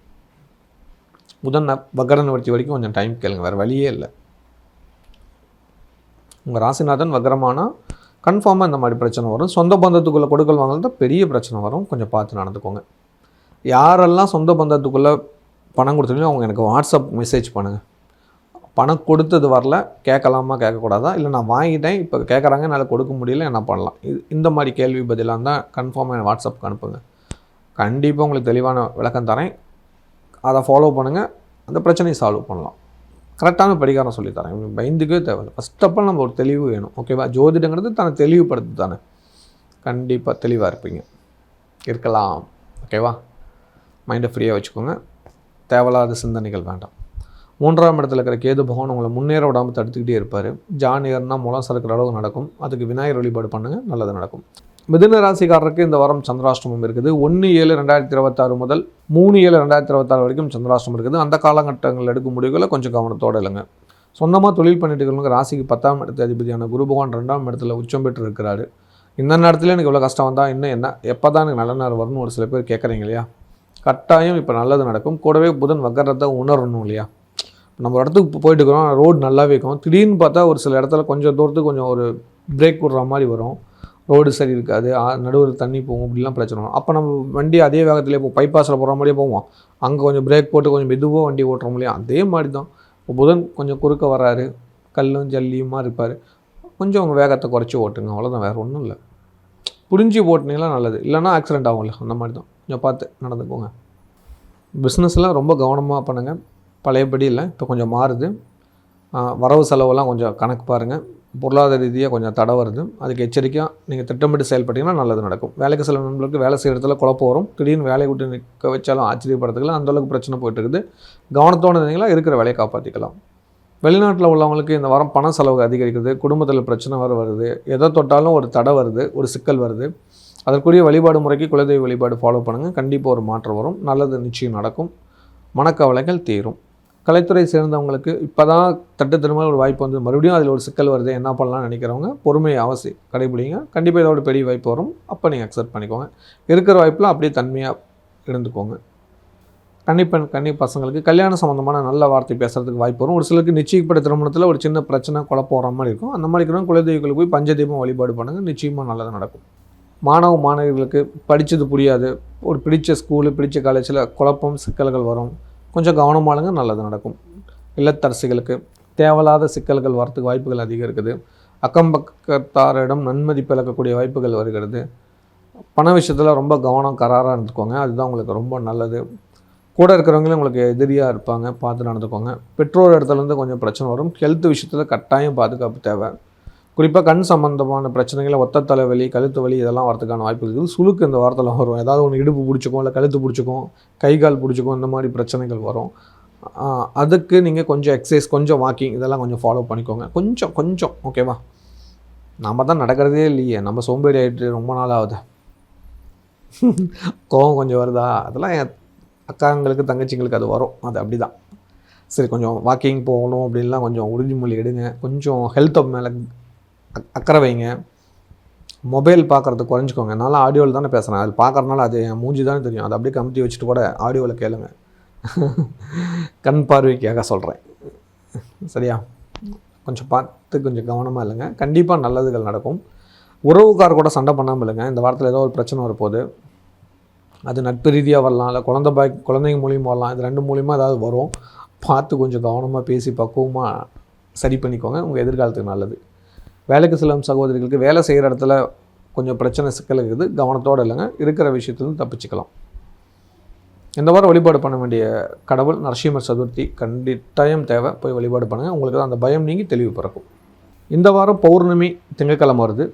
புதன் வக்கர நிவர்த்தி வரைக்கும் கொஞ்சம் டைம் கேளுங்க, வேறு வழியே இல்லை. உங்கள் ராசிநாதன் வக்கரமானால் கன்ஃபார்மாக இந்த மாதிரி பிரச்சனை வரும். சொந்த பந்தத்துக்குள்ளே கொடுக்கல் வாங்கல் தான் பெரிய பிரச்சனை வரும், கொஞ்சம் பார்த்து நடந்துக்கோங்க. யாரெல்லாம் சொந்த பந்தத்துக்குள்ளே பணம் கொடுத்துருக்கீங்களோ அவங்க எனக்கு வாட்ஸ்அப் மெசேஜ் பண்ணுங்கள். பணம் கொடுத்தது வரல, கேட்கலாமா கேட்கக்கூடாதா, இல்லை நான் வாங்கிட்டேன் இப்போ கேட்குறாங்க என்னால் கொடுக்க முடியல, என்ன பண்ணலாம், இந்த மாதிரி கேள்வி பதிலாக இருந்தால் கன்ஃபார்மாக என் வாட்ஸ்அப்புக்கு அனுப்புங்க. கண்டிப்பாக உங்களுக்கு தெளிவான விளக்கம் தரேன், அதை ஃபாலோ பண்ணுங்கள், அந்த பிரச்சனையை சால்வ் பண்ணலாம். கரெக்டான பரிகாரம் சொல்லித்தரேன், பயந்துக்கவே தேவையில்லை. ஃபஸ்ட் ஆஃப் ஆல் நம்ம ஒரு தெளிவு வேணும், ஓகேவா? ஜோதிடங்கிறது தன்னை தெளிவுபடுத்து தானே, கண்டிப்பாக தெளிவாக இருப்பீங்க, இருக்கலாம். ஓகேவா? மைண்டை ஃப்ரீயாக வச்சுக்கோங்க. தேவையில்லாத சிந்தனைகள் வேண்டாம். 3ஆம் இடத்துல இருக்கிற கேது பகவான் உங்களை முன்னேற விடாமல் தடுத்துக்கிட்டே இருப்பார். ஜான் ஏறுனா முளம் சறுக்கிற அளவுக்கு நடக்கும். அதுக்கு விநாயகர் வழிபாடு பண்ணுங்கள், நல்லது நடக்கும். மிதுன ராசிக்காரருக்கு இந்த வாரம் சந்திராஷ்டமம் இருக்குது. 1/7/2026 முதல் 3/7/2026 வரைக்கும் சந்திராஷ்டமம் இருக்குது. அந்த காலகட்டங்கள் எடுக்கும் முடிவுகளை கொஞ்சம் கவனத்தோடு இல்லைங்க. சொந்தமாக தொழில் பண்ணிட்டு இருக்கிறவங்க ராசிக்கு 10ஆம் இடத்து அதிபதியான குரு பகவான் 2ஆம் இடத்துல உச்சம் பெற்று இருக்கிறாரு. இந்த நேரத்தில் எனக்கு இவ்வளோ கஷ்டம் வந்தால் இன்னும் என்ன, எப்போ தான் எனக்கு நல்ல நேரம் வரும்னு ஒரு சில பேர் கேட்குறீங்க இல்லையா? கட்டாயம் இப்போ நல்லது நடக்கும். கூடவே புதன் வக்கரத்தை உணரணும் இல்லையா? நம்ம ஒரு இடத்துக்கு போயிட்டு இருக்கிறோம், ரோடு நல்லாவே இருக்கும். திடீர்னு பார்த்தா ஒரு சில இடத்துல கொஞ்சம் தூரத்துக்கு கொஞ்சம் ஒரு பிரேக் விடுற மாதிரி வரும். ரோடு சரி இருக்காது, நடுவில் தண்ணி போகும், இப்படிலாம் பிரச்சனை வரும். அப்போ நம்ம வண்டி அதே வேகத்திலே பைபாஸில் போகிற மாதிரியே போவோம். அங்கே கொஞ்சம் பிரேக் போட்டு கொஞ்சம் மெதுவாக வண்டி ஓட்டுறோம் இல்லையா? அதே மாதிரி தான் இப்போ புதன் கொஞ்சம் குறுக்க வராரு, கல்லும் ஜல்லியுமா இருப்பார். கொஞ்சம் உங்கள் வேகத்தை குறைச்சி ஓட்டுங்க, அவ்வளோதான், வேறு ஒன்றும் இல்லை. புரிஞ்சு ஓட்டுனீங்களா நல்லது, இல்லைனா ஆக்சிடென்ட் ஆகும்ல, அந்த மாதிரி தான். கொஞ்சம் பார்த்து நடந்துக்கோங்க. பிஸ்னஸ்லாம் ரொம்ப கவனமாக பண்ணுங்கள். பழையபடி இல்லை, இப்போ கொஞ்சம் மாறுது. வரவு செலவெல்லாம் கொஞ்சம் கணக்கு பாருங்கள். பொருளாதார ரீதியாக கொஞ்சம் தடை வருது. அதுக்கு எச்சரிக்கையாக நீங்கள் திட்டமிட்டு செயல்பட்டீங்கன்னா நல்லது நடக்கும். வேலைக்கு சில நண்பர்களுக்கு வேலை செய்கிற இடத்துல குழப்பம் வரும். திடீர்னு வேலையை விட்டு நிற்க வச்சாலும் ஆச்சரியப்படுறதுக்குலாம் அந்தளவுக்கு பிரச்சனை போயிட்டு இருக்குது. கவனத்தோடு இருந்தீங்களா இருக்கிற வேலையை காப்பாற்றிக்கலாம். வெளிநாட்டில் உள்ளவங்களுக்கு இந்த வாரம் பண செலவு அதிகரிக்குது. குடும்பத்தில் பிரச்சனை வருது. எதை தொட்டாலும் ஒரு தடை வருது, ஒரு சிக்கல் வருது. அதற்குரிய வழிபாடு முறைக்கு குலதெய்வ வழிபாடு ஃபாலோ பண்ணுங்கள். கண்டிப்பாக ஒரு மாற்றம் வரும். நல்லது நிச்சயம் நடக்கும். மனக்கவலைகள் தீரும். கலைத்துறை சேர்ந்தவங்களுக்கு இப்போ தான் தட்டு திரும்ப ஒரு வாய்ப்பு வந்து மறுபடியும் அதில் ஒரு சிக்கல் வருது, என்ன பண்ணலாம்னு நினைக்கிறவங்க பொறுமையை அவசியம் கடைபிடிங்க. கண்டிப்பாக இதோட பெரிய வாய்ப்பு வரும். அப்போ நீங்கள் அக்செப்ட் பண்ணிக்கோங்க. இருக்கிற வாய்ப்பில் அப்படியே தன்மையாக இருந்துக்கோங்க. கன்னிப்பெண் கன்னி பசங்களுக்கு கல்யாணம் சம்மந்தமான நல்ல வார்த்தை பேசுகிறதுக்கு வாய்ப்பு வரும். ஒரு சிலருக்கு நிச்சயிக்கப்பட்ட திருமணத்தில் ஒரு சின்ன பிரச்சனை குழப்பம் வர மாதிரி இருக்கும். அந்த மாதிரி இருக்கிறவங்க குலதெய்வங்களுக்கு போய் பஞ்சதீபம் வழிபாடு பண்ணுங்கள். நிச்சயமாக நல்லது நடக்கும். மாணவர்களுக்கு படித்தது புரியாது, ஒரு பிடிச்ச ஸ்கூலு பிடிச்ச காலேஜில் குழப்பம் சிக்கல்கள் வரும். கொஞ்சம் கவனமானுங்க, நல்லது நடக்கும். இல்லத்தரசிகளுக்கு தேவையில்லாத சிக்கல்கள் வரத்துக்கு வாய்ப்புகள் அதிகம் இருக்குது. அக்கம் பக்கத்தாரிடம் நன்மதிப்பு இழக்கக்கூடிய வாய்ப்புகள் வருகிறது. பண விஷயத்தில் ரொம்ப கவனம் கராராக இருந்துக்கோங்க. அதுதான் உங்களுக்கு ரொம்ப நல்லது. கூட இருக்கிறவங்களும் உங்களுக்கு எதிரியாக இருப்பாங்க, பார்த்து நடந்துக்கோங்க. பெற்றோர் இடத்துலேருந்து கொஞ்சம் பிரச்சனை வரும். ஹெல்த் விஷயத்தில் கட்டாயம் பாதுகாப்பு தேவை. குறிப்பாக கண் சம்மந்தமான பிரச்சனைகளை ஒத்த தலைவலி, கழுத்து வலி இதெல்லாம் வரதுக்கான வாய்ப்பு இருக்குது. சுளுக்கு இந்த வாரத்தில் வரும். ஏதாவது ஒன்று இடுப்பு பிடிச்சிக்கும், இல்லை கழுத்து பிடிச்சிக்கும், கை கால் பிடிச்சிக்கும், இந்த மாதிரி பிரச்சனைகள் வரும். அதுக்கு நீங்கள் கொஞ்சம் எக்ஸசைஸ், கொஞ்சம் வாக்கிங் இதெல்லாம் கொஞ்சம் ஃபாலோ பண்ணிக்கோங்க. கொஞ்சம் ஓகேவா? நம்ம தான் நடக்கிறதே இல்லையே, நம்ம சோம்பேறி ஆகிட்டு ரொம்ப நாள் ஆகுது. கோவம் கொஞ்சம் வருதா? அதெல்லாம் என் அக்காங்களுக்கு தங்கச்சிங்களுக்கு அது வரும். அது அப்படி தான். சரி, கொஞ்சம் வாக்கிங் போகணும் அப்படின்லாம் கொஞ்சம் உறுதிமொழி எடுங்க. கொஞ்சம் ஹெல்த்தை மேலே அக்கறை வைங்க. மொபைல் பார்க்குறது குறைஞ்சிக்கோங்க. நல்லா ஆடியோவில் தானே பேசுகிறேன், அது பார்க்குறதுனால அது என் மூஞ்சி தானே தெரியும். அதை அப்படியே கமுத்தி வச்சுட்டு கூட ஆடியோவில் கேளுங்க. கண் பார்வைக்காக சொல்கிறேன், சரியா? கொஞ்சம் பார்த்து கொஞ்சம் கவனமாக இல்லைங்க. கண்டிப்பாக நல்லதுகள் நடக்கும். உறவுக்கார கூட சண்டை பண்ணாமல் இல்லைங்க. இந்த வாரத்தில் ஏதோ ஒரு பிரச்சனை வரப்போகுது. அது நட்பு ரீதியாக வரலாம், இல்லை குழந்தைங்க மூலியமாக வரலாம். இது 2 மூலியமாக ஏதாவது வரும். பார்த்து கொஞ்சம் கவனமாக பேசி பக்குவமாக சரி பண்ணிக்கோங்க. உங்கள் எதிர்காலத்துக்கு நல்லது. வேலைக்கு செல்லும் சகோதரிகளுக்கு வேலை செய்கிற இடத்துல கொஞ்சம் பிரச்சனை சிக்கல் இருக்குது. கவனத்தோடு இல்லைங்க, இருக்கிற விஷயத்துலேருந்து தப்பிச்சுக்கலாம். இந்த வாரம் வழிபாடு பண்ண வேண்டிய கடவுள் நரசிம்மர் சதுர்த்தி கண்டிப்பாயம் தேவை. போய் வழிபாடு பண்ணுங்கள். உங்களுக்கு தான் அந்த பயம் நீங்கி தெளிவு பிறக்கும். இந்த வாரம் பௌர்ணமி திங்கட்கிழமை வருது.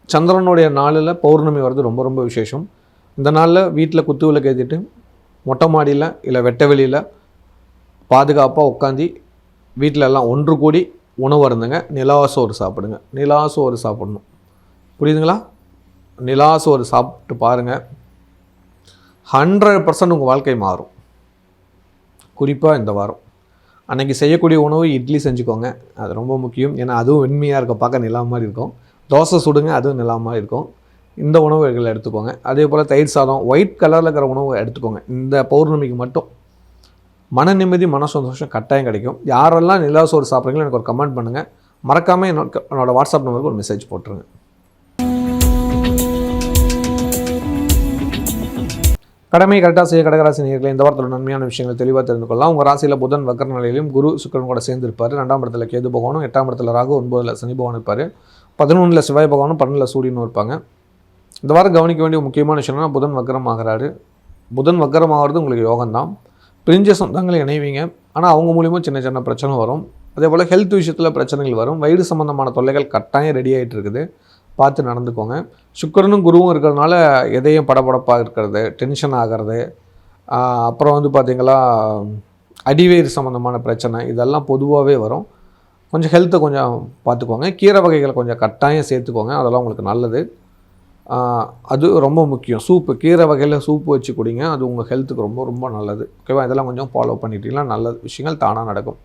சந்திரனுடைய நாளில் பௌர்ணமி வருது, ரொம்ப ரொம்ப விசேஷம். இந்த நாளில் வீட்டில் குத்து விளக்கு ஏற்றிட்டு மொட்டை மாடியில் இல்லை வெட்ட வெளியில் பாதுகாப்பாக உட்காந்து வீட்டில் எல்லாம் ஒன்று கூடி உணவு இருந்துங்க. நிலாசோறு சாப்பிடுங்க. நிலாசோறு சாப்பிடணும், புரியுதுங்களா? நிலாசோறு சாப்பிட்டு பாருங்கள். 100% உங்கள் வாழ்க்கை மாறும். குறிப்பாக இந்த வாரம் அன்றைக்கி செய்யக்கூடிய உணவு இட்லி செஞ்சுக்கோங்க. அது ரொம்ப முக்கியம். ஏன்னா அதுவும் வெண்மையாக இருக்க, பார்க்க நிலா மாதிரி இருக்கும். தோசை சுடுங்க, அதுவும் நிலா மாதிரி இருக்கும். இந்த உணவுகளை எடுத்துக்கோங்க. அதே போல் தயிர் சாதம், ஒயிட் கலரில் இருக்கிற உணவு எடுத்துக்கோங்க. இந்த பௌர்ணமிக்கு மட்டும் மன நிம்மதி, மன சந்தோஷம் கட்டாயம் கிடைக்கும். யாரெல்லாம் நிலாசோறு சாப்பிட்றீங்களோ எனக்கு ஒரு கமெண்ட் பண்ணுங்கள். மறக்காமல் என்னோடய வாட்ஸ்அப் நம்பருக்கு ஒரு மெசேஜ் போட்டுருங்க. கடமை கரெக்டாக செய்ய கடகராசி நேயர்களே, இந்த வாரத்தில் நன்மையான விஷயங்கள் தெளிவாக தெரிந்து கொள்ளலாம். உங்கள் ராசியில் புதன் வக்கர நிலையிலும் குரு சுக்கிரன் கூட சேர்ந்து இருப்பார். 2ஆம் இடத்துல கேது பகவானும், 8ஆம் இடத்துல ராகு, 9ல் சனி பகவான் இருப்பார். 11ல் செவ்வாய் பகவானும், 12ல் சூரியனும் இருப்பாங்க. இந்த வாரம் கவனிக்க வேண்டிய முக்கியமான விஷயம்னா புதன் வக்கரம் ஆகிறாரு. புதன் வக்கரம் ஆகிறது உங்களுக்கு யோகம்தான். பிரிஞ்ச சொந்தங்களை இணைவீங்க. ஆனால் அவங்க மூலியமாக சின்ன சின்ன பிரச்சனை வரும். அதே போல் ஹெல்த் விஷயத்தில் பிரச்சனைகள் வரும். வயிறு சம்மந்தமான தொல்லைகள் கட்டாயம் ரெடி ஆகிட்டு இருக்குது. பார்த்து நடந்துக்கோங்க. சுக்கிரனும் குருவும் இருக்கிறதுனால எதையும் படபடப்பாக இருக்கிறது, டென்ஷன் ஆகிறது, அப்புறம் வந்து பார்த்திங்களா அடிவயிறு சம்மந்தமான பிரச்சனை இதெல்லாம் பொதுவாகவே வரும். கொஞ்சம் ஹெல்த்தை கொஞ்சம் பார்த்துக்கோங்க. கீரை வகைகளை கொஞ்சம் கட்டாயம் சேர்த்துக்கோங்க, அதெல்லாம் உங்களுக்கு நல்லது. அது ரொம்ப முக்கியம். சூப்பு, கீரை வகையில் சூப்பு வச்சு குடிங்க, அது உங்கள் ஹெல்த்துக்கு ரொம்ப ரொம்ப நல்லது. ஓகேவா? இதெல்லாம் கொஞ்சம் ஃபாலோ பண்ணிட்டீங்கன்னா நல்ல விஷயங்கள் தானாக நடக்கும்.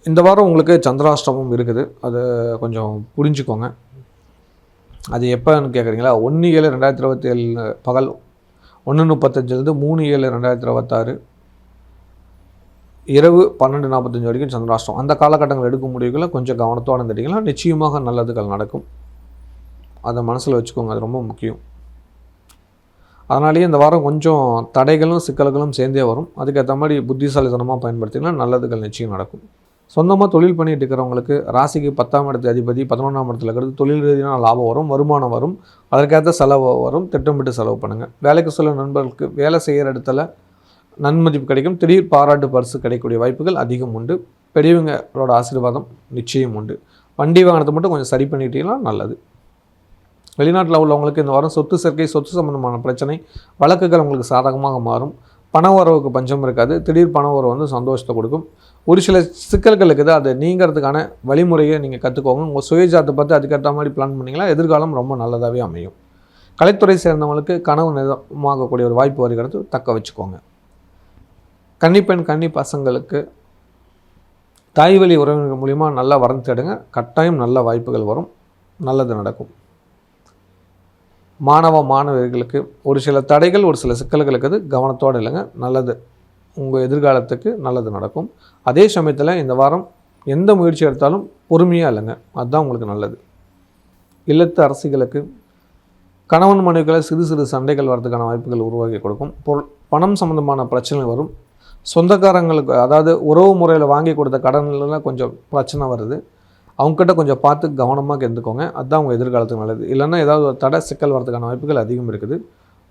இந்த வாரம் உங்களுக்கு சந்திராஷ்டமம் இருக்குது, அது கொஞ்சம் புரிஞ்சுக்கோங்க. அது எப்போன்னு கேட்குறீங்களா? 1/7/2027 பகல் 1:35 3/7/2026 இரவு 12:45 வரைக்கும் சந்திராஷ்டம். அந்த காலகட்டங்கள் எடுக்கும் முடிவுகளை கொஞ்சம் கவனத்தோடு இருந்துட்டிங்கன்னா நிச்சயமாக நல்லதுகள் நடக்கும். அதை மனசில் வச்சுக்கோங்க, அது ரொம்ப முக்கியம். அதனாலேயே இந்த வாரம் கொஞ்சம் தடைகளும் சிக்கல்களும் சேர்ந்தே வரும். அதுக்கேற்ற மாதிரி புத்திசாலித்தனமாக பயன்படுத்தினா நல்லதுகள் நிச்சயம் நடக்கும். சொந்தமாக தொழில் பண்ணிட்டு இருக்கிறவங்களுக்கு ராசிக்கு 10ஆம் இடத்து அதிபதி 11ஆம் இடத்துல இருக்கிறது தொழில் ரீதியான லாபம் வரும், வருமானம் வரும், அதற்கேற்ற செலவு வரும். திட்டமிட்டு செலவு பண்ணுங்கள். வேலைக்கு சொல்ல நண்பர்களுக்கு வேலை செய்கிற இடத்துல நன்மதிப்பு கிடைக்கும். திடீர் பாராட்டு பரிசு கிடைக்கக்கூடிய வாய்ப்புகள் அதிகம் உண்டு. பெரியவங்களோட ஆசீர்வாதம் நிச்சயம் உண்டு. வண்டி வாகனத்தை மட்டும் கொஞ்சம் சரி பண்ணிட்டீங்கன்னா நல்லது. வெளிநாட்டில் உள்ளவங்களுக்கு இந்த வாரம் சொத்து சேர்க்கை, சொத்து சம்பந்தமான பிரச்சனை, வழக்குகள் உங்களுக்கு சாதகமாக மாறும். பண வரவுக்கு பஞ்சம் இருக்காது. திடீர் பண வரவு வந்து சந்தோஷத்தை கொடுக்கும். ஒரு சில சிக்கல்கள் இருக்குது, அதை நீங்கிறதுக்கான வழிமுறையை நீங்கள் கற்றுக்கோங்க. உங்கள் சுயஜாத்தை பார்த்து அதுக்கேற்ற மாதிரி பிளான் பண்ணிங்கன்னா எதிர்காலம் ரொம்ப நல்லதாகவே அமையும். கலைத்துறை சேர்ந்தவங்களுக்கு கனவு நிஜமாகக்கூடிய ஒரு வாய்ப்பு வருகிறது, தக்க வச்சுக்கோங்க. கன்னிப்பெண் கன்னி பசங்களுக்கு தாய்வழி உறவினர்கள் மூலிமா நல்லா வரந்து தேடுங்க, கட்டாயம் நல்ல வாய்ப்புகள் வரும், நல்லது நடக்கும். மாணவர்களுக்கு ஒரு சில தடைகள், ஒரு சில சிக்கல்களுக்கு அது கவனத்தோடு இல்லைங்க, நல்லது, உங்கள் எதிர்காலத்துக்கு நல்லது நடக்கும். அதே சமயத்தில் இந்த வாரம் எந்த முயற்சி எடுத்தாலும் பொறுமையாக இல்லைங்க, அதுதான் உங்களுக்கு நல்லது. இல்லத்து அரசிகளுக்கு கணவன் மனைவிகளை சிறு சிறு சண்டைகள் வரதுக்கான வாய்ப்புகள் உருவாக்கி கொடுக்கும். பணம் சம்மந்தமான பிரச்சனை வரும். சொந்தக்காரங்களுக்கு, அதாவது உறவு முறையில் வாங்கி கொடுத்த கடன்லாம் கொஞ்சம் பிரச்சனை வருது, அவங்ககிட்ட கொஞ்சம் பார்த்து கவனமாக இருந்துக்கோங்க, அதுதான் உங்கள் எதிர்காலத்துக்கு நல்லது. இல்லைன்னா ஏதாவது ஒரு தடை சிக்கல் வரதுக்கான வாய்ப்புகள் அதிகம் இருக்குது.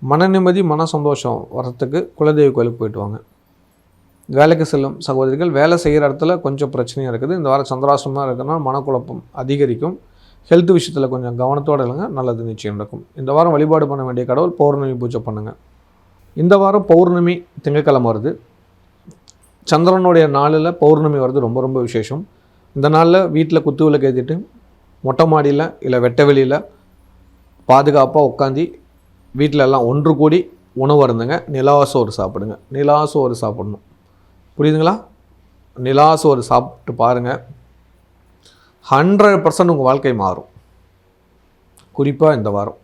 மன நிம்மதி, மன சந்தோஷம் வரத்துக்கு குலதெய்வ கோயிலுக்கு போயிட்டு வாங்க. வேலைக்கு செல்லும் சகோதரிகள் வேலை செய்கிற இடத்துல கொஞ்சம் பிரச்சனையாக இருக்குது. இந்த வாரம் சந்திராஷ்டமாக இருக்கிறதுனால மனக்குழப்பம் அதிகரிக்கும். ஹெல்த் விஷயத்தில் கொஞ்சம் கவனத்தோடு இல்லைங்க, நல்லது நிச்சயம் நடக்கும். இந்த வாரம் வழிபாடு பண்ண வேண்டிய கடவுள் பௌர்ணமி பூஜை பண்ணுங்கள். இந்த வாரம் பௌர்ணமி திங்கட்கிழமை வருது. சந்திரனுடைய நாளில் பௌர்ணமி வருது, ரொம்ப ரொம்ப விசேஷம். இந்த நாளில் வீட்டில் குத்து விளக்கு ஏற்றிட்டு மொட்டை மாடியில் இல்லை வெட்ட வெளியில் பாதுகாப்பாக உட்காந்து வீட்டில் எல்லாம் ஒன்று கூடி உணவு அருந்துங்க. நிலாசோறு சாப்பிடுங்க. நிலாசோறு சாப்பிடணும், புரியுதுங்களா? நிலாசோறு சாப்பிட்டு பாருங்கள், 100% உங்கள் வாழ்க்கை மாறும். குறிப்பாக இந்த வாரம்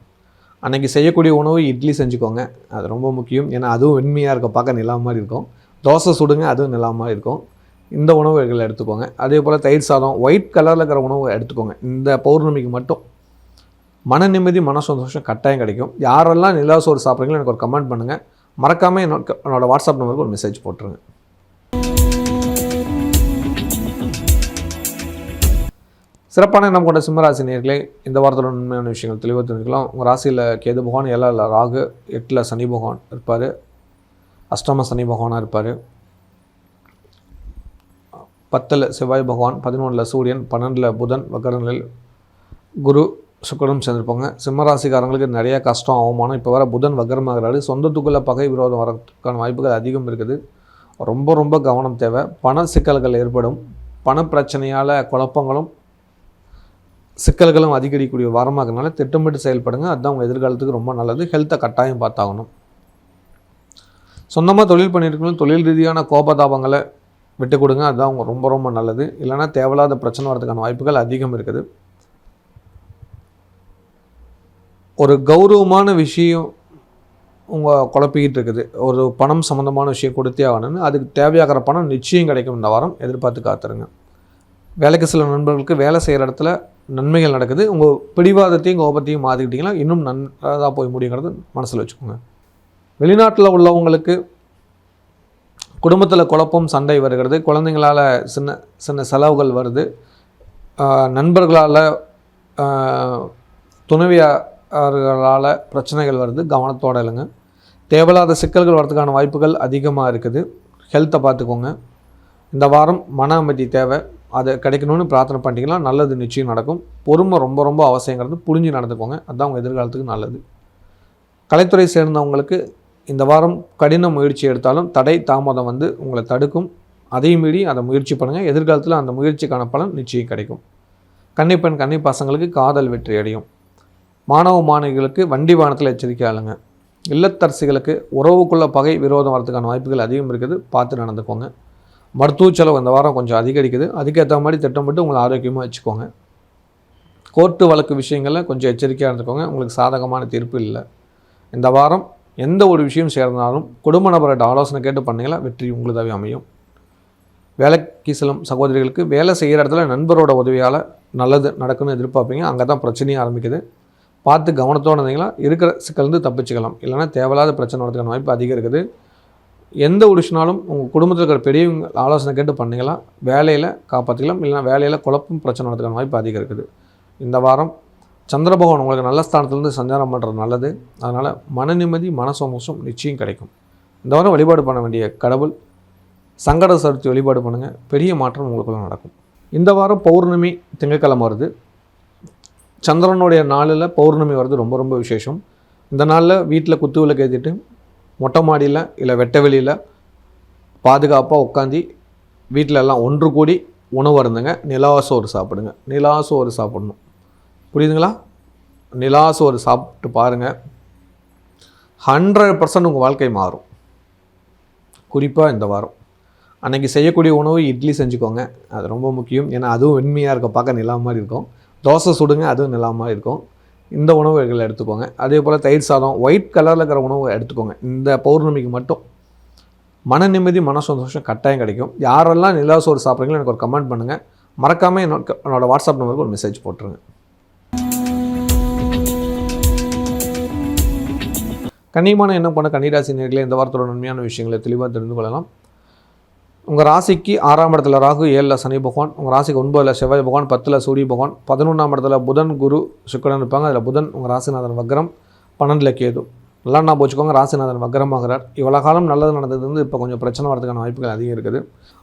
அன்றைக்கி செய்யக்கூடிய உணவு இட்லி செஞ்சுக்கோங்க, அது ரொம்ப முக்கியம். ஏன்னா அதுவும் வெண்மையாக இருக்க, பார்க்க நிலா மாதிரி இருக்கும். தோசை சுடுங்க, அதுவும் நிலா மாதிரி இருக்கும். இந்த உணவுகளை எடுத்துக்கோங்க. அதே போல் தயிர் சாதம், ஒயிட் கலரில் இருக்கிற உணவு எடுத்துக்கோங்க. இந்த பௌர்ணமிக்கு மட்டும் மன நிம்மதி, மன சந்தோஷம் கட்டாயம் கிடைக்கும். யாரெல்லாம் நிலாசோறு சாப்பிட்றீங்களோ எனக்கு ஒரு கமெண்ட் பண்ணுங்கள். மறக்காமல் என்னோட வாட்ஸ்அப் நம்பருக்கு ஒரு மெசேஜ் போட்டுருங்க. சிறப்பான எண்ணம் கொண்ட சிம்மராசி நேயர்களே, இந்த வாரத்தோட உண்மையான விஷயங்கள் தெளிவாக தெரிஞ்சுக்கலாம். உங்கள் ராசியில் கேது பகவான், 7ல் ராகு, 8ல் சனி பகவான் இருப்பார், அஷ்டம சனி பகவானாக இருப்பார், 10ல் செவ்வாய் பகவான், 11ல் சூரியன், 12ல் புதன், வக்கரநிலையில் குரு சுக்கிரனும் சேர்ந்துருப்பாங்க. சிம்மராசிக்காரங்களுக்கு நிறைய கஷ்டம், அவமானம். இப்போ வர புதன் வக்கரமாகிறாரு. சொந்தத்துக்குள்ளே பகை விரோதம் வரதுக்கான வாய்ப்புகள் அதிகம் இருக்குது. ரொம்ப ரொம்ப கவனம் தேவை. பண சிக்கல்கள் ஏற்படும். பண பிரச்சனையால் குழப்பங்களும் சிக்கல்களும் அதிகரிக்கக்கூடிய வாரமாகனால திட்டமிட்டு செயல்படுங்க, அதுதான் உங்கள் எதிர்காலத்துக்கு ரொம்ப நல்லது. ஹெல்த்தை கட்டாயம் பார்த்தாகணும். சொந்தமாக தொழில் பண்ணியிருக்கணும், தொழில் ரீதியான கோபதாபங்களை விட்டு கொடுங்க, அதுதான் அவங்க ரொம்ப ரொம்ப நல்லது. இல்லைனா தேவையில்லாத பிரச்சனை வரதுக்கான வாய்ப்புகள் அதிகம் இருக்குது. ஒரு கௌரவமான விஷயம் உங்கள் குழப்பிக்கிட்டு இருக்குது, ஒரு பணம் சம்மந்தமான விஷயம் கொடுத்தே ஆகணும்னு, அதுக்கு தேவையாகிற பணம் நிச்சயம் கிடைக்கும். இந்த வாரம் எதிர்பார்த்து காத்துருங்க. வேலைக்கு சில நண்பர்களுக்கு வேலை செய்கிற இடத்துல நன்மைகள் நடக்குது. உங்கள் பிடிவாதத்தையும் கோபத்தையும் மாற்றிக்கிட்டிங்கன்னா இன்னும் நன்றாக போய் முடியுங்கிறது மனசில் வச்சுக்கோங்க. வெளிநாட்டில் உள்ளவங்களுக்கு குடும்பத்தில் குழப்பம், சண்டை வருகிறது. குழந்தைங்களால் சின்ன சின்ன செலவுகள் வருது. நண்பர்களால், துணைவியார்களால் பிரச்சனைகள் வருது. கவனத்தோடு இல்லைங்க. தேவையில்லாத சிக்கல்கள் வரதுக்கான வாய்ப்புகள் அதிகமாக இருக்குது. ஹெல்த்தை பார்த்துக்கோங்க. இந்த வாரம் மன அமைதி தேவை. அதை கிடைக்கணும்னு பிரார்த்தனை பண்ணிட்டீங்கன்னா நல்லது நிச்சயம் நடக்கும். பொறுமை ரொம்ப ரொம்ப அவசியங்கிறது புரிஞ்சு நடந்துக்கோங்க. அதுதான் உங்கள் எதிர்காலத்துக்கு நல்லது. கலைத்துறை சேர்ந்தவங்களுக்கு இந்த வாரம் கடின முயற்சி எடுத்தாலும் தடை தாமதம் வந்து உங்களை தடுக்கும். அதையும் மீறி அதை முயற்சி பண்ணுங்கள். எதிர்காலத்தில் அந்த முயற்சிக்கான பலன் நிச்சயம் கிடைக்கும். கன்னிப்பெண் கன்னி பசங்களுக்கு காதல் வெற்றி அடையும். மாணவ மாணவிகளுக்கு வண்டி வாகனத்தில் எச்சரிக்கை ஆளுங்க. இல்லத்தரசிகளுக்கு உறவுக்குள்ள பகை விரோதம் வரதுக்கான வாய்ப்புகள் அதிகம் இருக்குது. பார்த்து நடந்துக்கோங்க. மருத்துவ செலவு இந்த வாரம் கொஞ்சம் அதிகரிக்குது. அதுக்கேற்ற மாதிரி திட்டமிட்டு உங்களை ஆரோக்கியமாக வச்சுக்கோங்க. கோர்ட்டு வழக்கு விஷயங்களில் கொஞ்சம் எச்சரிக்கையாக இருந்துக்கோங்க. உங்களுக்கு சாதகமான தீர்ப்பு இல்லை. இந்த வாரம் எந்த ஒரு விஷயம் சேர்ந்தாலும் குடும்ப நபர்கிட்ட ஆலோசனை கேட்டு பண்ணிங்களா வெற்றி உங்களுதாவே அமையும். வேலைக்கு செல்லும் சகோதரிகளுக்கு வேலை செய்கிற இடத்துல நண்பரோட உதவியால் நல்லது நடக்குன்னு எதிர்பார்ப்பீங்க. அங்கே தான் பிரச்சனையும் ஆரம்பிக்குது. பார்த்து கவனத்தோடு இருந்தீங்களா இருக்கிற சிக்கலேருந்து தப்பிச்சுக்கலாம். இல்லைனா தேவையில்லாத பிரச்சனை வரதுக்கான வாய்ப்பு அதிகம் இருக்குது. எந்த ஒரு விஷயம்னாலும் உங்கள் குடும்பத்தில் இருக்கிற பெரியவங்க ஆலோசனை கேட்டு பண்ணிக்கலாம். வேலையில் காப்பாற்றிக்கலாம். இல்லைனா வேலையில் குழப்பம் பிரச்சனை வரதுக்கான வாய்ப்பு அதிகம் இருக்குது. இந்த வாரம் சந்திர பகவான் உங்களுக்கு நல்ல ஸ்தானத்துலேருந்து சஞ்சாரம் பண்ணுறது நல்லது. அதனால் மன நிம்மதி மன சந்தோஷம் நிச்சயம் கிடைக்கும். இந்த வாரம் வழிபாடு பண்ண வேண்டிய கடவுள் சங்கட சதுர்த்தி வழிபாடு பண்ணுங்கள். பெரிய மாற்றம் உங்களுக்குள்ள நடக்கும். இந்த வாரம் பௌர்ணமி திங்கட்கிழமை வருது. சந்திரனுடைய நாளில் பௌர்ணமி வருது. ரொம்ப ரொம்ப விசேஷம். இந்த நாளில் வீட்டில் குத்து விளக்கு ஏற்றிட்டு மொட்டை மாடியில் இல்லை வெட்ட வெளியில் பாதுகாப்பாக உட்காந்து வீட்டில் எல்லாம் ஒன்று கூடி உணவு அருந்துங்க. நிலாசோறு சாப்பிடுங்க. நிலாசோறு சாப்பிடணும். புரியுதுங்களா? நிலாசோறு சாப்பிட்டு பாருங்கள். 100% உங்கள் வாழ்க்கை மாறும். குறிப்பாக இந்த வாரம் அன்றைக்கி செய்யக்கூடிய உணவு இட்லி செஞ்சுக்கோங்க. அது ரொம்ப முக்கியம். ஏன்னா அதுவும் வெண்மையாக இருக்க பார்க்க நிலா மாதிரி இருக்கும். தோசை சுடுங்க, அதுவும் நிலா மாதிரி இருக்கும். இந்த உணவுகளை எடுத்துக்கோங்க. அதே போல் தயிர் சாதம் ஒயிட் கலரில் இருக்கிற உணவு எடுத்துக்கோங்க. இந்த பௌர்ணமிக்கு மட்டும் மன நிம்மதி மன சந்தோஷம் கட்டாயம் கிடைக்கும். யாரெல்லாம் நிலாசோறு சாப்பிட்றீங்களோ எனக்கு ஒரு கமெண்ட் பண்ணுங்கள். மறக்காமல் என்னோட வாட்ஸ்அப் நம்பருக்கு ஒரு மெசேஜ் போட்டுருங்க. கன்னியமான என்ன பண்ண கன்னிராசி நேயர்களே, இந்த வாரத்தோட நன்மையான விஷயங்களை தெளிவாக தெரிந்து கொள்ளலாம். உங்கள் ராசிக்கு 6ஆம் இடத்துல ராகு, 7ல் சனி பகவான், உங்கள் ராசிக்கு 9ல் செவ்வாய் பகவான், 10ல் சூரிய பகவான், 11ஆம் இடத்துல புதன் குரு சுக்கிரன் இருப்பாங்க. அதில் புதன் உங்கள் ராசிநாதன் வக்ரம், 12ல் கேது. நல்லா நான் போச்சுக்கோங்க. ராசிநாதன் வக்ரமாகிறார். இவ்வளோ காலம் நல்லது நடந்தது வந்து இப்போ கொஞ்சம் பிரச்சனை வரதுக்கான வாய்ப்புகள் அதிகம் இருக்குது.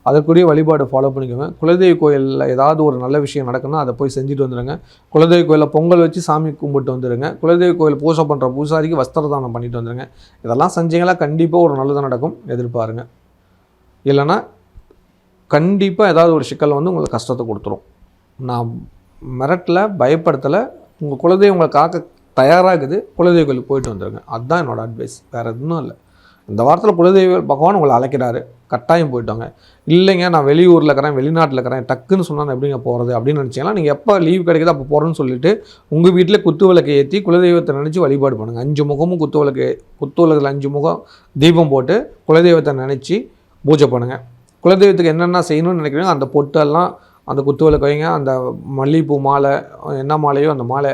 அதற்குரிய வழிபாடு ஃபாலோ பண்ணிக்கோங்க. குலதெய்வ கோயிலில் ஏதாவது ஒரு நல்ல விஷயம் நடக்குன்னா அதை போய் செஞ்சுட்டு வந்துடுங்க. குலதெய்வ கோயிலில் பொங்கல் வச்சு சாமி கும்பிட்டு வந்துடுங்க. குலதெய்வ கோயில் பூஜை பண்ணுற பூசாரிக்கு வஸ்திரதானம் பண்ணிட்டு வந்துடுங்க. இதெல்லாம் செஞ்சீங்களா கண்டிப்பாக ஒரு நல்லது நடக்கும். எதிர்பாருங்க. இல்லைனா கண்டிப்பாக ஏதாவது ஒரு சிக்கல் வந்து உங்களுக்கு கஷ்டத்தை கொடுத்துரும். நான் மிரட்டல, பயப்படுத்தலை. உங்கள் குலதெய்வம் உங்களை காக்க தயாராகுது. குலதெய்வ கோயிலுக்கு போயிட்டு வந்துடுங்க. அதுதான் என்னோடய அட்வைஸ். வேறு எதுவும் இல்லை. இந்த வாரத்தில் குலதெய்வ பகவான் உங்களை அழைக்கிறாரு. கட்டாயம் போயிட்டோங்க. இல்லைங்க நான் வெளியூரில் இருக்கிறேன், வெளிநாட்டில் இருக்கிறேன், டக்குன்னு சொன்னால் எப்படிங்க போகிறது அப்படின்னு நினச்சிங்கன்னா நீங்கள் எப்போ லீவ் கிடைக்குதோ அப்போ போகிறேன்னு சொல்லிவிட்டு உங்கள் வீட்டில் குத்து விளக்கை ஏற்றி குலதெய்வத்தை நினச்சி வழிபாடு பண்ணுங்கள். 5 முகமும் குத்து விளக்கில் 5 முகம் தீபம் போட்டு குலதெய்வத்தை நினச்சி பூஜை பண்ணுங்கள். குலதெய்வத்துக்கு என்னென்ன செய்யணும்னு நினைக்கிறீங்க அந்த பொட்டெல்லாம் அந்த குத்து விளக்கு வைங்க. அந்த மல்லிகைப்பூ மாலை என்ன மாலையோ அந்த மாலை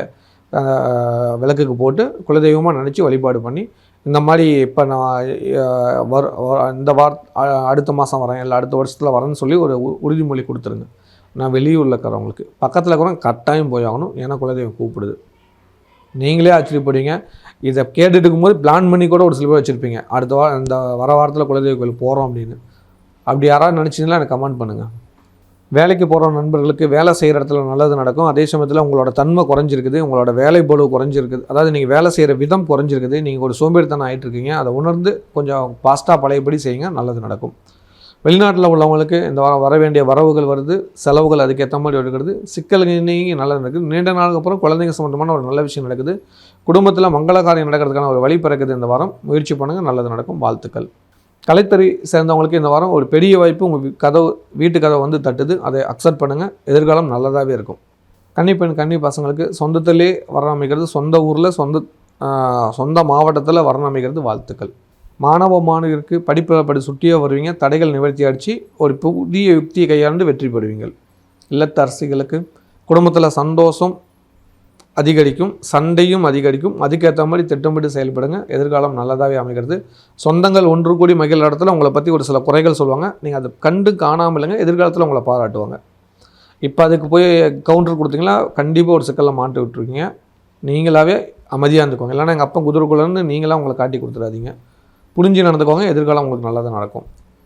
விளக்குக்கு போட்டு குலதெய்வமாக நினச்சி வழிபாடு பண்ணி இந்த மாதிரி இப்போ நான் இந்த அடுத்த மாதம் வரேன் இல்லை அடுத்த வருஷத்தில் வரேன்னு சொல்லி ஒரு உறுதிமொழி கொடுத்துருங்க. நான் வெளியூரில் இருக்கிறவங்களுக்கு பக்கத்தில் இருக்கிறவங்க கட்டாயம் போய் ஆகணும். ஏன்னா குலதெய்வம் கூப்பிடுது. நீங்களே ஆச்சரியப்படுவீங்க. இதை கேட்டுட்டு இருக்கும்போது பிளான் பண்ணி கூட ஒரு சில பேர் வச்சுருப்பீங்க. இந்த வர வாரத்தில் குலதெய்வ கோயில் போகிறோம் அப்படின்னு. அப்படி யாராவது நினச்சிங்கன்னா எனக்கு கமெண்ட் பண்ணுங்கள். வேலைக்கு போகிற நண்பர்களுக்கு வேலை செய்கிற இடத்துல நல்லது நடக்கும். அதே சமயத்தில் உங்களோட தன்மை குறைஞ்சிருக்குது. உங்களோட வேலை பளு குறைஞ்சிருக்குது. அதாவது நீங்கள் வேலை செய்கிற விதம் குறைஞ்சிருக்குது. நீங்கள் ஒரு சோம்பேறித்தனம் ஆகிட்டு இருக்கீங்க. அதை உணர்ந்து கொஞ்சம் ஃபாஸ்ட்டாக பழையபடி செய்யுங்க. நல்லது நடக்கும். வெளிநாட்டில் உள்ளவங்களுக்கு இந்த வர வேண்டிய வரவுகள் வருது. செலவுகள் அதுக்கேற்ற மாதிரி எடுக்கிறது. சிக்கல் நீங்கள் நல்லது நடக்குது. நீண்ட நாளுக்கு அப்புறம் குழந்தைங்க சம்மந்தமான ஒரு நல்ல விஷயம் நடக்குது. குடும்பத்தில் மங்கள காரியம் நடக்கிறதுக்கான ஒரு வழி பிறக்குது. இந்த வாரம் முயற்சி பண்ணுங்கள். நல்லது நடக்கும். வாழ்த்துக்கள். கலைத்துறை சேர்ந்தவங்களுக்கு இந்த வாரம் ஒரு பெரிய வாய்ப்பு உங்கள் வீட்டு கதவை வந்து தட்டுது. அதை அக்செப்ட் பண்ணுங்கள். எதிர்காலம் நல்லதாகவே இருக்கும். கன்னிப்பெண் கன்னி பசங்களுக்கு சொந்தத்திலே வரணம் அமைக்கிறது, சொந்த ஊரில் சொந்த மாவட்டத்தில் வரணம் அமைக்கிறது. வாழ்த்துக்கள். மாணவ மாணவியருக்கு படிப்படி சுட்டியாக வருவீங்க. தடைகள் நிவர்த்தி அடித்து ஒரு புதிய யுக்தியை கையாண்டு வெற்றி பெறுவீங்கள். இல்லத்தரசிகளுக்கு குடும்பத்தில் சந்தோஷம் அதிகரிக்கும், சண்டையும் அதிகரிக்கும். அதுக்கேற்ற மாதிரி திட்டமிட்டு செயல்படுங்க. எதிர்காலம் நல்லதாகவே அமைகிறது. சொந்தங்கள் ஒன்று கூடி மகிழ்ந்த இடத்துல உங்களை பற்றி ஒரு சில குறைகள் சொல்லுவாங்க. நீங்கள் அதை கண்டு காணாமல் இல்லைங்க. எதிர்காலத்தில் உங்களை பாராட்டுவாங்க. இப்போ அதுக்கு போய் கவுண்டர் கொடுத்தீங்களா கண்டிப்பாக ஒரு சிக்கலில் மாட்டி விட்டுருக்கீங்க. நீங்களாகவே அமைதியாக இருந்துக்கோங்க. இல்லைனா எங்கள் அப்பா குதிரைக்குள்ளேருந்து நீங்களாக உங்களை காட்டி கொடுத்துடாதீங்க. புரிஞ்சு நடந்துக்கோங்க. எதிர்காலம் உங்களுக்கு நல்லதாக நடக்கும்.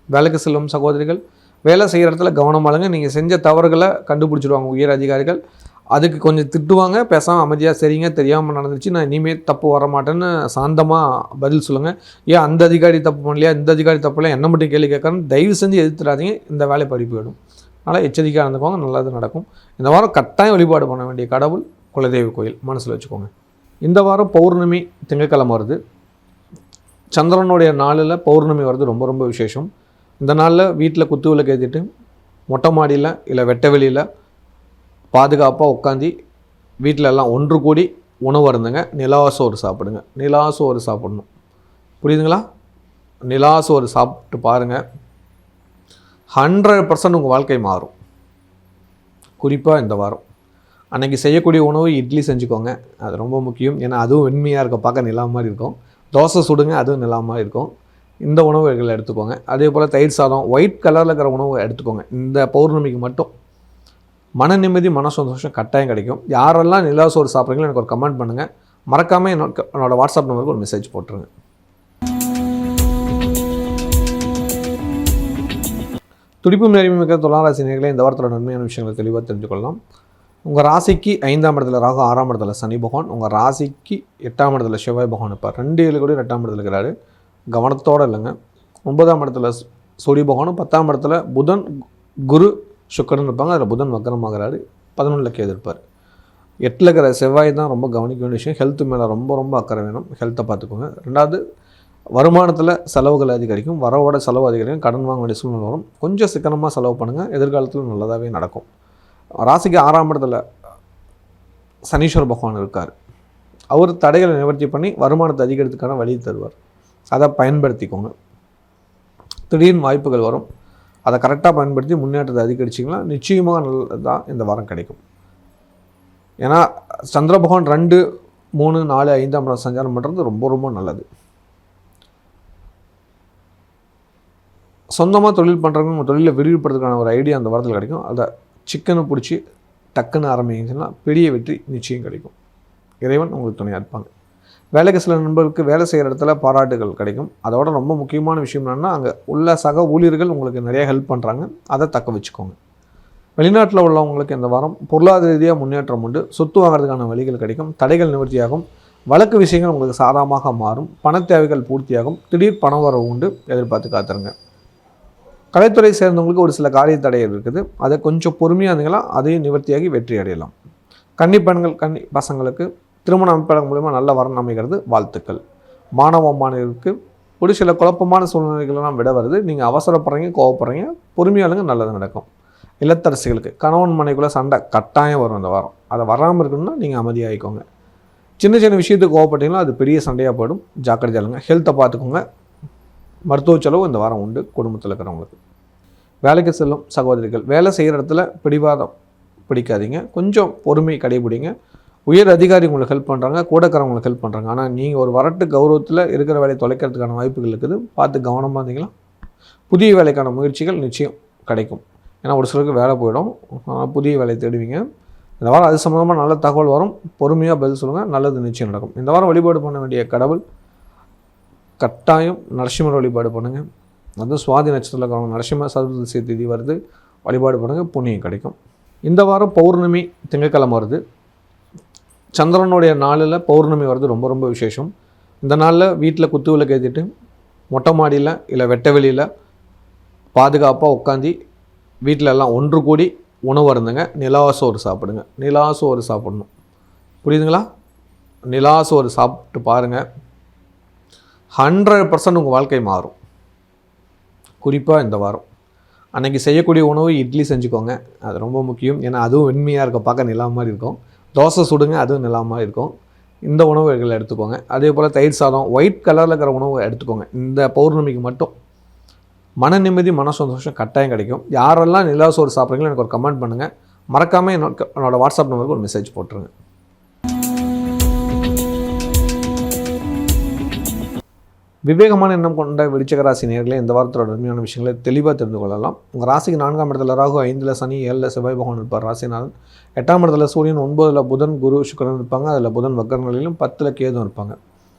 வேலைக்கு செல்லும் சகோதரிகள் வேலை செய்கிற இடத்துல கவனமாளுங்க. நீங்கள் செஞ்ச தவறுகளை கண்டுபிடிச்சிடுவாங்க உயர் அதிகாரிகள். அதுக்கு கொஞ்சம் திட்டுவாங்க, பேசாமல் அமைதியாக சரிங்க தெரியாமல் நடந்துச்சு, நான் இனிமேல் தப்பு வரமாட்டேன்னு சாந்தமாக பதில் சொல்லுங்கள். ஏன் அந்த அதிகாரி தப்பு பண்ணலையா, இந்த அதிகாரி தப்புலாம் என்ன மட்டும் கேள்வி கேட்கறேன்னு தயவு செஞ்சு எதிர்த்துடாதீங்க. இந்த வேலை படி போயிடும். அதனால் எச்சரிக்கையாக இருந்துக்கோங்க, நல்லது நடக்கும். இந்த வாரம் கட்டாயம் வழிபாடு பண்ண வேண்டிய கடவுள் குலதெய்வ கோயில், மனசில் வச்சுக்கோங்க. இந்த வாரம் பௌர்ணமி திங்கட்கிழமை வருது. சந்திரனுடைய நாளில் பௌர்ணமி வருது, ரொம்ப ரொம்ப விசேஷம். இந்த நாளில் வீட்டில் குத்து விளக்கு ஏற்றிட்டு மொட்டை மாடியில் இல்லை வெட்ட வெளியில் பாதுகாப்பாக உட்காந்து வீட்டில் எல்லாம் ஒன்று கூடி உணவு அருந்துங்க. நிலாசோறு சாப்பிடுங்க. நிலாசோறு சாப்பிடணும், புரியுதுங்களா? நிலாசோறு சாப்பிட்டு பாருங்கள், 100% உங்கள் வாழ்க்கை மாறும். குறிப்பாக இந்த வாரம் அன்றைக்கி செய்யக்கூடிய உணவு இட்லி செஞ்சுக்கோங்க, அது ரொம்ப முக்கியம். ஏன்னா அதுவும் வெண்மையாக இருக்க, பார்க்க நிலா மாதிரி இருக்கும். தோசை சுடுங்க, அதுவும் நிலா மாதிரி இருக்கும். இந்த உணவுகளை எடுத்துக்கோங்க. அதே போல் தயிர் சாதம், ஒயிட் கலரில் இருக்கிற உணவு எடுத்துக்கோங்க. இந்த பௌர்ணமிக்கு மட்டும் மன நிம்மதி, மன சந்தோஷம் கட்டாயம் கிடைக்கும். யாரெல்லாம் நிலாசோறு சாப்பிட்றீங்களோ எனக்கு ஒரு கமெண்ட் பண்ணுங்கள். மறக்காமல் என்னோட வாட்ஸ்அப் நம்பருக்கு ஒரு மெசேஜ் போட்டுருங்க. துடிப்பு நேர்மைமிக்க துலாம் ராசி நேயர்களே, இந்த வாரத்தோட நன்மையான விஷயங்களை தெளிவாக தெரிஞ்சுக்கொள்ளலாம். உங்கள் ராசிக்கு 5ஆம் இடத்துல ராகு, 6ஆம் இடத்துல சனி பகவான், உங்கள் ராசிக்கு 8ஆம் இடத்துல செவ்வாய் பகவான் இருப்பார். 2 7 கூட 8ஆம் இடத்துல இருக்கிறாரு. கவனத்தோடு இல்லைங்க. 9ஆம் இடத்துல சூரிய பகவானும், 10ஆம் இடத்துல புதன் குரு சுக்கரன் இருப்பாங்க. அதில் புதன் வக்கரமாகிறாரு. 11ல் கேது இருப்பார். 8ல் இருக்கிற செவ்வாய் தான் ரொம்ப கவனிக்க வேண்டிய விஷயம். ஹெல்த்து மேலே ரொம்ப ரொம்ப அக்கறை வேணும். ஹெல்த்தை பார்த்துக்கோங்க. 2வது வருமானத்தில் செலவுகள் அதிகரிக்கும், வரவோட செலவு அதிகரிக்கும், கடன் வாங்க வேண்டிய சூழ்நிலை வரும். கொஞ்சம் சிக்கனமாக செலவு பண்ணுங்கள், எதிர்காலத்தில் நல்லதாகவே நடக்கும். ராசிக்கு 6ஆம் இடத்துல சனீஸ்வர பகவான் இருக்கார். அவர் தடைகளை நிவர்த்தி பண்ணி வருமானத்தை அதிகரித்துக்கான வழி தருவார். அதை பயன்படுத்திக்கோங்க. திடீர்னு வாய்ப்புகள் வரும், அதை கரெக்டாக பயன்படுத்தி முன்னேற்றத்தை அதிகரிச்சிங்கன்னா நிச்சயமாக நல்லதாக இந்த வாரம் கிடைக்கும். ஏன்னா சந்திர பகவான் 2 3 4 5ஆம் இடம் சஞ்சாரம் பண்ணுறது ரொம்ப ரொம்ப நல்லது. சொந்தமாக தொழில் பண்ணுறவங்க உங்கள் தொழிலை விரிவுபடுறதுக்கான ஒரு ஐடியா அந்த வாரத்தில் கிடைக்கும். அதை சிக்கனை பிடிச்சி டக்குன்னு ஆரம்பிங்கன்னா பெரிய வெற்றி நிச்சயம் கிடைக்கும். இறைவன் உங்களுக்கு துணையாக இருப்பாங்க. வேலைக்கு சில நண்பர்களுக்கு வேலை செய்கிற இடத்துல பாராட்டுகள் கிடைக்கும். அதோட ரொம்ப முக்கியமான விஷயம் என்னென்னா, அங்கே உள்ள சக ஊழியர்கள் உங்களுக்கு நிறைய ஹெல்ப் பண்ணுறாங்க, அதை தக்க வச்சுக்கோங்க. வெளிநாட்டில் உள்ளவங்களுக்கு இந்த வாரம் பொருளாதார ரீதியாக முன்னேற்றம் உண்டு. சொத்து வாங்குறதுக்கான வழிகள் கிடைக்கும். தடைகள் நிவர்த்தியாகும். வழக்கு விஷயங்கள் உங்களுக்கு சாதகமாக மாறும். பண தேவைகள் பூர்த்தியாகும். திடீர் பண வரவு உண்டு, எதிர்பார்த்து காத்துருங்க. கலைத்துறை சேர்ந்தவங்களுக்கு ஒரு சில காரிய தடைகள் இருக்குது, அதை கொஞ்சம் பொறுமையாக இருந்தீங்களா அதையும் நிவர்த்தியாகி வெற்றி அடையலாம். கன்னி பெண்கள் கன்னி பசங்களுக்கு திருமண அமைப்பாளர் மூலமாக நல்ல வரன் அமைகிறது, வாழ்த்துக்கள். மாணவ மாணவர்களுக்கு ஒரு சில குழப்பமான சூழ்நிலைகளெல்லாம் விட வருது. நீங்கள் அவசரப்படுறீங்க, கோவப்படுறீங்க, பொறுமையாளுங்க, நல்லது நடக்கும். இல்லத்தரசிகளுக்கு கணவன் மனைக்குள்ளே சண்டை கட்டாயம் வரும் இந்த வாரம். அதை வராமல் இருக்கணும்னா நீங்கள் அமைதியாகிக்கோங்க. சின்ன சின்ன விஷயத்துக்கு கோவப்பட்டீங்கன்னா அது பெரிய சண்டையாக போயிடும், ஜாக்கிரதையாளுங்க. ஹெல்த்தை பார்த்துக்கோங்க. மருத்துவ செலவு இந்த வாரம் உண்டு குடும்பத்தில் இருக்கிறவங்களுக்கு. வேலைக்கு செல்லும் சகோதரிகள், வேலை செய்கிற இடத்துல பிடிவாதம் பிடிக்காதீங்க, கொஞ்சம் பொறுமை கடைபிடிங்க. உயர் அதிகாரி உங்களுக்கு ஹெல்ப் பண்ணுறாங்க, கூடக்கிறவங்களுக்கு ஹெல்ப் பண்ணுறாங்க. ஆனால் நீங்கள் ஒரு வரட்டு கௌரவத்தில் இருக்கிற வேலையை தொலைக்கிறதுக்கான வாய்ப்புகள் இருக்குது, பார்த்து கவனமாக இருந்தீங்களா புதிய வேலைக்கான முயற்சிகள் நிச்சயம் கிடைக்கும். ஏன்னா ஒரு சிலருக்கு வேலை போயிடும், புதிய வேலை தேடுவீங்க. இந்த வாரம் அது சம்மந்தமாக நல்ல தகவல் வரும், பொறுமையாக பதில் சொல்லுங்கள், நல்லது நிச்சயம் நடக்கும். இந்த வாரம் வழிபாடு பண்ண வேண்டிய கடவுள் கட்டாயம் நரசிம்மர் வழிபாடு பண்ணுங்கள். அதுவும் சுவாதி நட்சத்திரத்தில் இருக்கிறவங்க நரசிம்ம சதுர்தசி திதி வருது, வழிபாடு பண்ணுங்கள், புண்ணியம் கிடைக்கும். இந்த வாரம் பௌர்ணமி திங்கட்கிழமை வருது. சந்திரனுடைய நாளில் பௌர்ணமி வருது, ரொம்ப ரொம்ப விசேஷம். இந்த நாளில் வீட்டில் குத்து விளக்கு ஏற்றிட்டு மொட்டை மாடியில் இல்லை வெட்ட வெளியில் பாதுகாப்பாக உட்காந்து வீட்டில் எல்லாம் ஒன்று கூடி உணவு அருந்துங்க. நிலாசோறு சாப்பிடுங்க. நிலாசோறு சாப்பிடணும், புரியுதுங்களா? நிலாசோறு சாப்பிட்டு பாருங்கள், 100% உங்கள் வாழ்க்கை மாறும். குறிப்பாக இந்த வாரம் அன்றைக்கி செய்யக்கூடிய உணவு இட்லி செஞ்சுக்கோங்க, அது ரொம்ப முக்கியம். ஏன்னா அதுவும் வெண்மையாக இருக்க, பார்க்க நிலா மாதிரி இருக்கும். தோசை சுடுங்க, அதுவும் நிலா மாதிரி இருக்கும். இந்த உணவுகளை எடுத்துக்கோங்க. அதே போல் தயிர் சாதம், ஒயிட் கலரில் இருக்கிற உணவு எடுத்துக்கோங்க. இந்த பௌர்ணமிக்கு மட்டும் மன நிம்மதி, மன சந்தோஷம் கட்டாயம் கிடைக்கும். யாரெல்லாம் நிலாசோறு சாப்பிட்றீங்களோ எனக்கு ஒரு கமெண்ட் பண்ணுங்கள். மறக்காமல் என்னோட வாட்ஸ்அப் நம்பருக்கு ஒரு மெசேஜ் போட்டுருங்க. விவேகமான எண்ணம் கொண்ட விருச்சிக ராசி நேயர்களே, இந்த வாரத்தோட உண்மையான விஷயங்களை தெளிவாக தெரிந்து கொள்ளலாம். உங்கள் ராசிக்கு 4ஆம் இடத்துல ராகு, 5ல் சனி, 7ல் செவ்வாய் பகவான் இருப்பார் ராசிநாதன். 8ஆம் இடத்துல சூரியன், 9ல் புதன் குரு சுக்கிரன் இருப்பாங்க. அதில் புதன் வக்கரங்களிலும் 10ல் கேதும் இருப்பாங்க.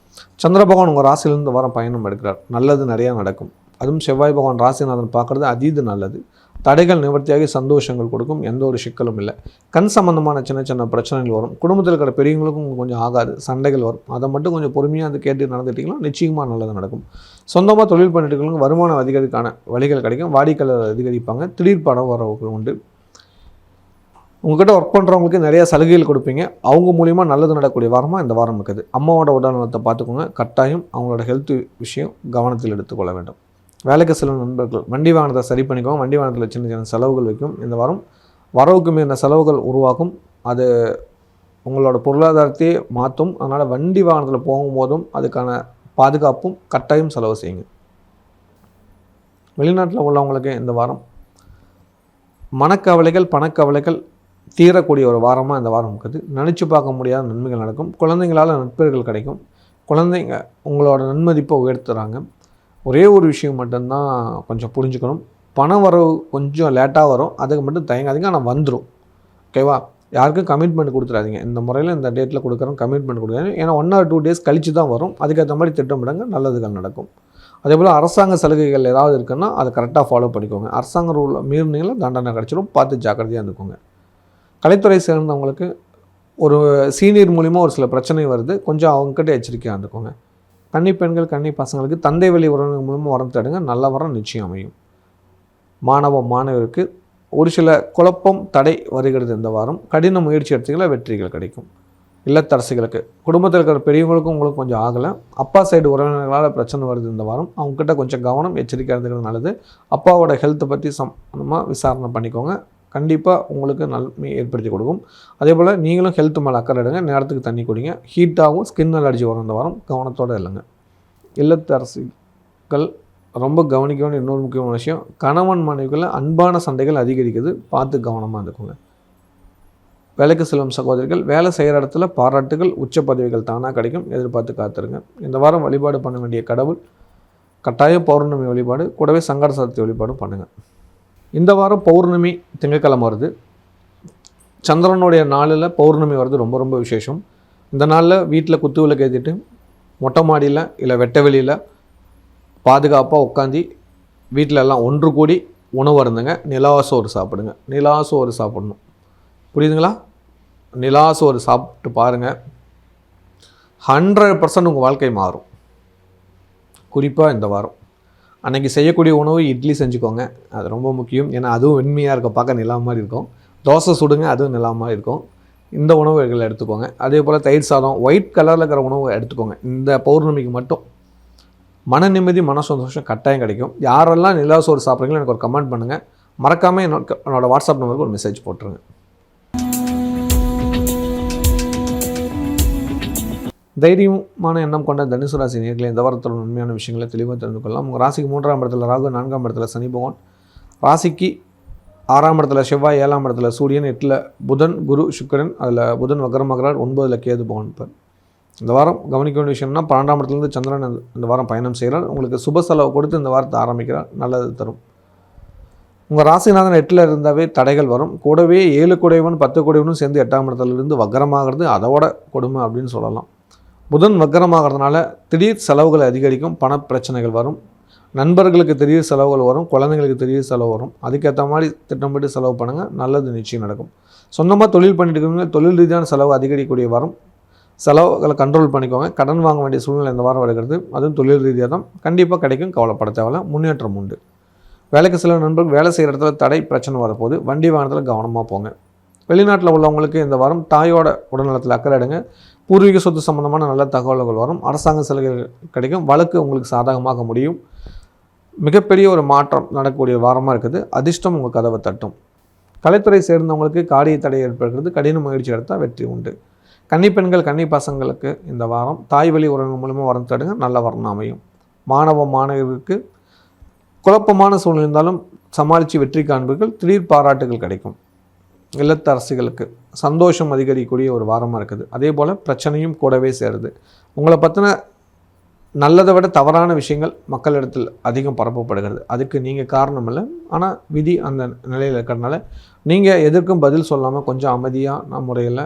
சந்திர பகவான் உங்கள் ராசியிலிருந்து வாரம் பயணம் எடுக்கிறார், நல்லது நிறையா நடக்கும். அதுவும் செவ்வாய் பகவான் ராசிநாதன் பார்க்குறது அதீத நல்லது. தடைகள் நிவர்த்தியாகி சந்தோஷங்கள் கொடுக்கும், எந்த ஒரு சிக்கலும் இல்லை. கண் சம்பந்தமான சின்ன சின்ன பிரச்சனைகள் வரும், குடும்பத்தில் இருக்கிற பெரியவங்களுக்கும் கொஞ்சம் ஆகாது, சண்டைகள் வரும். அதை மட்டும் கொஞ்சம் பொறுமையாக அது கேட்டு நடந்துட்டிங்கன்னா நிச்சயமாக நல்லது நடக்கும். சொந்தமாக தொழில் பண்ணிட்டு வருமானம் அதிகரிக்கான வழிகள் கிடைக்கும், வாடிக்கையாளர் அதிகரிப்பாங்க, திடீர் பணம் வரவுகள் உண்டு. உங்கள்கிட்ட ஒர்க் பண்ணுறவங்களுக்கு நிறையா சலுகைகள் கொடுப்பீங்க, அவங்க மூலிமா நல்லது நடக்கக்கூடிய வாரமாக இந்த வாரம் இருக்குது. அம்மாவோட உடல்நலத்தை பார்த்துக்கோங்க, கட்டாயம் அவங்களோட ஹெல்த் விஷயம் கவனத்தில் எடுத்துக்கொள்ள வேண்டும். வேலைக்கு செல்லும் நண்பர்கள் வண்டி வாகனத்தை சரி பண்ணிக்கோங்க, வண்டி வாகனத்தில் சின்ன சின்ன செலவுகள் வைக்கும். இந்த வாரம் வரவுக்கு மீறின செலவுகள் உருவாக்கும், அது உங்களோட பொருளாதாரத்தையே மாற்றும். அதனால் வண்டி வாகனத்தில் போகும்போதும் அதுக்கான பாதுகாப்பும் கட்டாயம் செலவு செய்யுங்க. வெளிநாட்டில் உள்ளவங்களுக்கு இந்த வாரம் மனக்கவலைகள் பணக்கவலைகள் தீரக்கூடிய ஒரு வாரமாக இந்த வாரம் இருக்குது. நினச்சி பார்க்க முடியாத நன்மைகள் நடக்கும், குழந்தைங்களால் நட்பர்கள் கிடைக்கும், குழந்தைங்க உங்களோட நன்மதிப்பை உயர்த்துகிறாங்க. ஒரே ஒரு விஷயம் மட்டும்தான் கொஞ்சம் புரிஞ்சுக்கணும், பண வரவு கொஞ்சம் லேட்டாக வரும், அதுக்கு மட்டும் தயங்காதீங்க, ஆனால் வந்துடும். ஓகேவா? யாருக்கும் கமிட்மெண்ட் கொடுத்துடாதீங்க, இந்த முறையில் இந்த டேட்டில் கொடுக்குறோம் கமிட்மெண்ட் கொடுக்குறாங்க. ஏன்னா 1 or 2 days கழித்து தான் வரும், அதுக்கேற்ற மாதிரி திட்டமிடுங்க, நல்லதுகள் நடக்கும். அதே போல் அரசாங்க சலுகைகள் ஏதாவது இருக்குன்னா அதை கரெக்டாக ஃபாலோ பண்ணிக்கோங்க. அரசாங்க ரூல் மீறினீங்களா தண்டனை கிடச்சிடும், பார்த்து ஜாக்கிரதையாக இருந்துக்கோங்க. கலைத்துறை சேர்ந்தவங்களுக்கு ஒரு சீனியர் மூலிமா ஒரு சில பிரச்சனை வருது, கொஞ்சம் அவங்ககிட்ட எச்சரிக்கையாக இருந்துக்கோங்க. கன்னி பெண்கள் கன்னி பசங்களுக்கு தந்தை வழி உறவினர் மூலமாக வரம் தேடுங்க, நல்ல வரம் நிச்சயம் அமையும். மாணவருக்கு ஒரு சில குழப்பம் தடை வருகிறது இந்த வாரம், கடின முயற்சி எடுத்தீங்களா வெற்றிகள் கிடைக்கும். இல்லத்தரசிகளுக்கு குடும்பத்தில் இருக்கிற பெரியவங்களுக்கும் உங்களுக்கு கொஞ்சம் ஆகலை, அப்பா சைடு உறவினர்களால் பிரச்சனை வருது இந்த வாரம், அவங்ககிட்ட கொஞ்சம் கவனம் எச்சரிக்கையாக இருந்துக்கிறது நல்லது. அப்பாவோட ஹெல்த்தை பற்றி சம்பந்தமாக விசாரணை பண்ணிக்கோங்க, கண்டிப்பாக உங்களுக்கு நன்மை ஏற்படுத்தி கொடுக்கும். அதே போல் நீங்களும் ஹெல்த் மேலே அக்கறை எடுங்க, நேரத்துக்கு தண்ணி குடிங்க, ஹீட்டாகவும் ஸ்கின் அலர்ஜி வரும் இந்த வாரம், கவனத்தோடு இல்லைங்க. இல்லத்தரசிகள் ரொம்ப கவனிக்க வேண்டிய இன்னொரு முக்கியமான விஷயம், கணவன் மனைவிக்குள்ள அன்பான சண்டைகள் அதிகரிக்குது, பார்த்து கவனமாக இருந்துக்கோங்க. வேலைக்கு செல்லும் சகோதரிகள் வேலை செய்கிற இடத்துல பாராட்டுகள் உச்ச பதவிகள் தானாக கிடைக்கும், எதிர்பார்த்து காத்துருங்க. இந்த வாரம் வழிபாடு பண்ண வேண்டிய கடவுள் கட்டாயம் பௌர்ணமி வழிபாடு, கூடவே சங்கட சதுர்த்தி வழிபாடும் பண்ணுங்கள். இந்த வாரம் பௌர்ணமி திங்கட்கிழமை வருது, சந்திரனுடைய நாளில் பௌர்ணமி வருது, ரொம்ப ரொம்ப விசேஷம். இந்த நாளில் வீட்டில் குத்து விளக்கு ஏற்றிட்டு மொட்டை மாடியில் இல்லை வெட்ட வெளியில் பாதுகாப்பாக உட்காந்து வீட்டில் எல்லாம் ஒன்று கூடி உணவு அருந்துங்க, நிலாசோறு சாப்பிடுங்க. நிலாசோறு சாப்பிடணும், புரியுதுங்களா? நிலாசோறு சாப்பிட்டு பாருங்கள், 100% உங்கள் வாழ்க்கை மாறும். குறிப்பாக இந்த வாரம் அன்றைக்கி செய்யக்கூடிய உணவு இட்லி செஞ்சுக்கோங்க, அது ரொம்ப முக்கியம். ஏன்னா அதுவும் வெண்மையாக இருக்கும், பார்க்க நிலா மாதிரி இருக்கும். தோசை சுடுங்க, அதுவும் நிலா மாதிரி இருக்கும். இந்த உணவுகளை எடுத்துக்கோங்க. அதே போல் தயிர் சாதம் ஒயிட் கலரில் இருக்கிற உணவு எடுத்துக்கோங்க. இந்த பௌர்ணமிக்கு மட்டும் மன நிம்மதி மன சந்தோஷம் கட்டாயம் கிடைக்கும். யாரெல்லாம் நிலாசோறு சாப்பிட்றீங்களோ எனக்கு ஒரு கமெண்ட் பண்ணுங்கள், மறக்காமல் என்னோட வாட்ஸ்அப் நம்பருக்கு ஒரு மெசேஜ் போட்டுருங்க. தைரியமான எண்ணம் கொண்ட தனுசு ராசி நேயர்களே, இந்த வாரத்தோட உண்மையான விஷயங்களை தெளிவாக தெரிந்து கொள்ளலாம். உங்கள் ராசிக்கு 3ஆம் இடத்துல ராகு, 4ஆம் இடத்துல சனி பகவான், ராசிக்கு 6ஆம் இடத்துல செவ்வாய், 7ஆம் இடத்துல சூரியன், 8ல் புதன் குரு சுக்கிரன், அதில் புதன் வக்ரமாகிறார், 9ல் கேது பகவான். இப்போ இந்த வாரம் கவனிக்க வேண்டிய விஷயம்னா 12ஆம் இடத்துலேருந்து சந்திரன் இந்த வாரம் பயணம் செய்கிறார், உங்களுக்கு சுப செலவு கொடுத்து இந்த வாரத்தை ஆரம்பிக்கிறார், நல்லது தரும். உங்கள் ராசிநாதன் 8ல் இருந்தாவே தடைகள் வரும், கூடவே 7 குடைவன் 10 குடைவனும் சேர்ந்து 8ஆம் இடத்துலேருந்து வக்ரமாகிறது, அதோட கொடுமை அப்படின்னு சொல்லலாம். புதன் வக்ரமாகிறதுனால திடீர் செலவுகள் அதிகரிக்கும், பண பிரச்சனைகள் வரும், நண்பர்களுக்கு திடீர் செலவுகள் வரும், குழந்தைங்களுக்கு திடீர் செலவு வரும். அதுக்கேற்ற மாதிரி திட்டமிட்டு செலவு பண்ணுங்கள், நல்லது நிச்சயம் நடக்கும். சொந்தமாக தொழில் பண்ணிட்டு இருக்கவங்க தொழில் ரீதியான செலவு அதிகரிக்கக்கூடிய வாரம், செலவுகளை கண்ட்ரோல் பண்ணிக்கோங்க. கடன் வாங்க வேண்டிய சூழ்நிலை இந்த வாரம் வருகிறது, அதுவும் தொழில் ரீதியாக தான், கண்டிப்பாக கிடைக்கும், கவலைப்பட தேவையில்ல, முன்னேற்றம் உண்டு. வேலைக்கு சில நண்பர்கள் வேலை செய்கிற இடத்துல தடை பிரச்சனை வரப்போது, வண்டி வாகனத்தில் கவனமாக போங்க. வெளிநாட்டில் உள்ளவங்களுக்கு இந்த வாரம் தாயோட உடல்நலத்தில் அக்கறை எடுங்க, பூர்வீக சொத்து சம்பந்தமான நல்ல தகவல்கள் வரும், அரசாங்க சலுகைகள் கிடைக்கும், வழக்கு உங்களுக்கு சாதகமாக முடியும். மிகப்பெரிய ஒரு மாற்றம் நடக்கக்கூடிய வாரமாக இருக்குது, அதிர்ஷ்டம் உங்கள் கதவை தட்டும். கலைத்துறை சேர்ந்தவங்களுக்கு காரிய தடை ஏற்படுகிறது, கடின முயற்சி எடுத்தால் வெற்றி உண்டு. கன்னிப்பெண்கள் கன்னி பசங்களுக்கு இந்த வாரம் தாய் வழி உறவினர் மூலமாக வரம் தேடுங்க, நல்ல வரம் அமையும். மாணவர்களுக்கு குழப்பமான சூழ்நிலை இருந்தாலும் சமாளித்து வெற்றி காண்பீர்கள், திடீர் பாராட்டுகள் கிடைக்கும். இல்லத்தரசிகளுக்கு சந்தோஷம் அதிகரிக்கக்கூடிய ஒரு வாரமாக இருக்குது. அதே போல் பிரச்சனையும் கூடவே சேருது. உங்களை பற்றின நல்லதை விட தவறான விஷயங்கள் மக்களிடத்தில் அதிகம் பரப்பப்படுகிறது. அதுக்கு நீங்கள் காரணம் இல்லை, ஆனால் விதி அந்த நிலையில் இருக்கிறதுனால நீங்கள் எதற்கும் பதில் சொல்லாமல் கொஞ்சம் அமைதியான முறையில்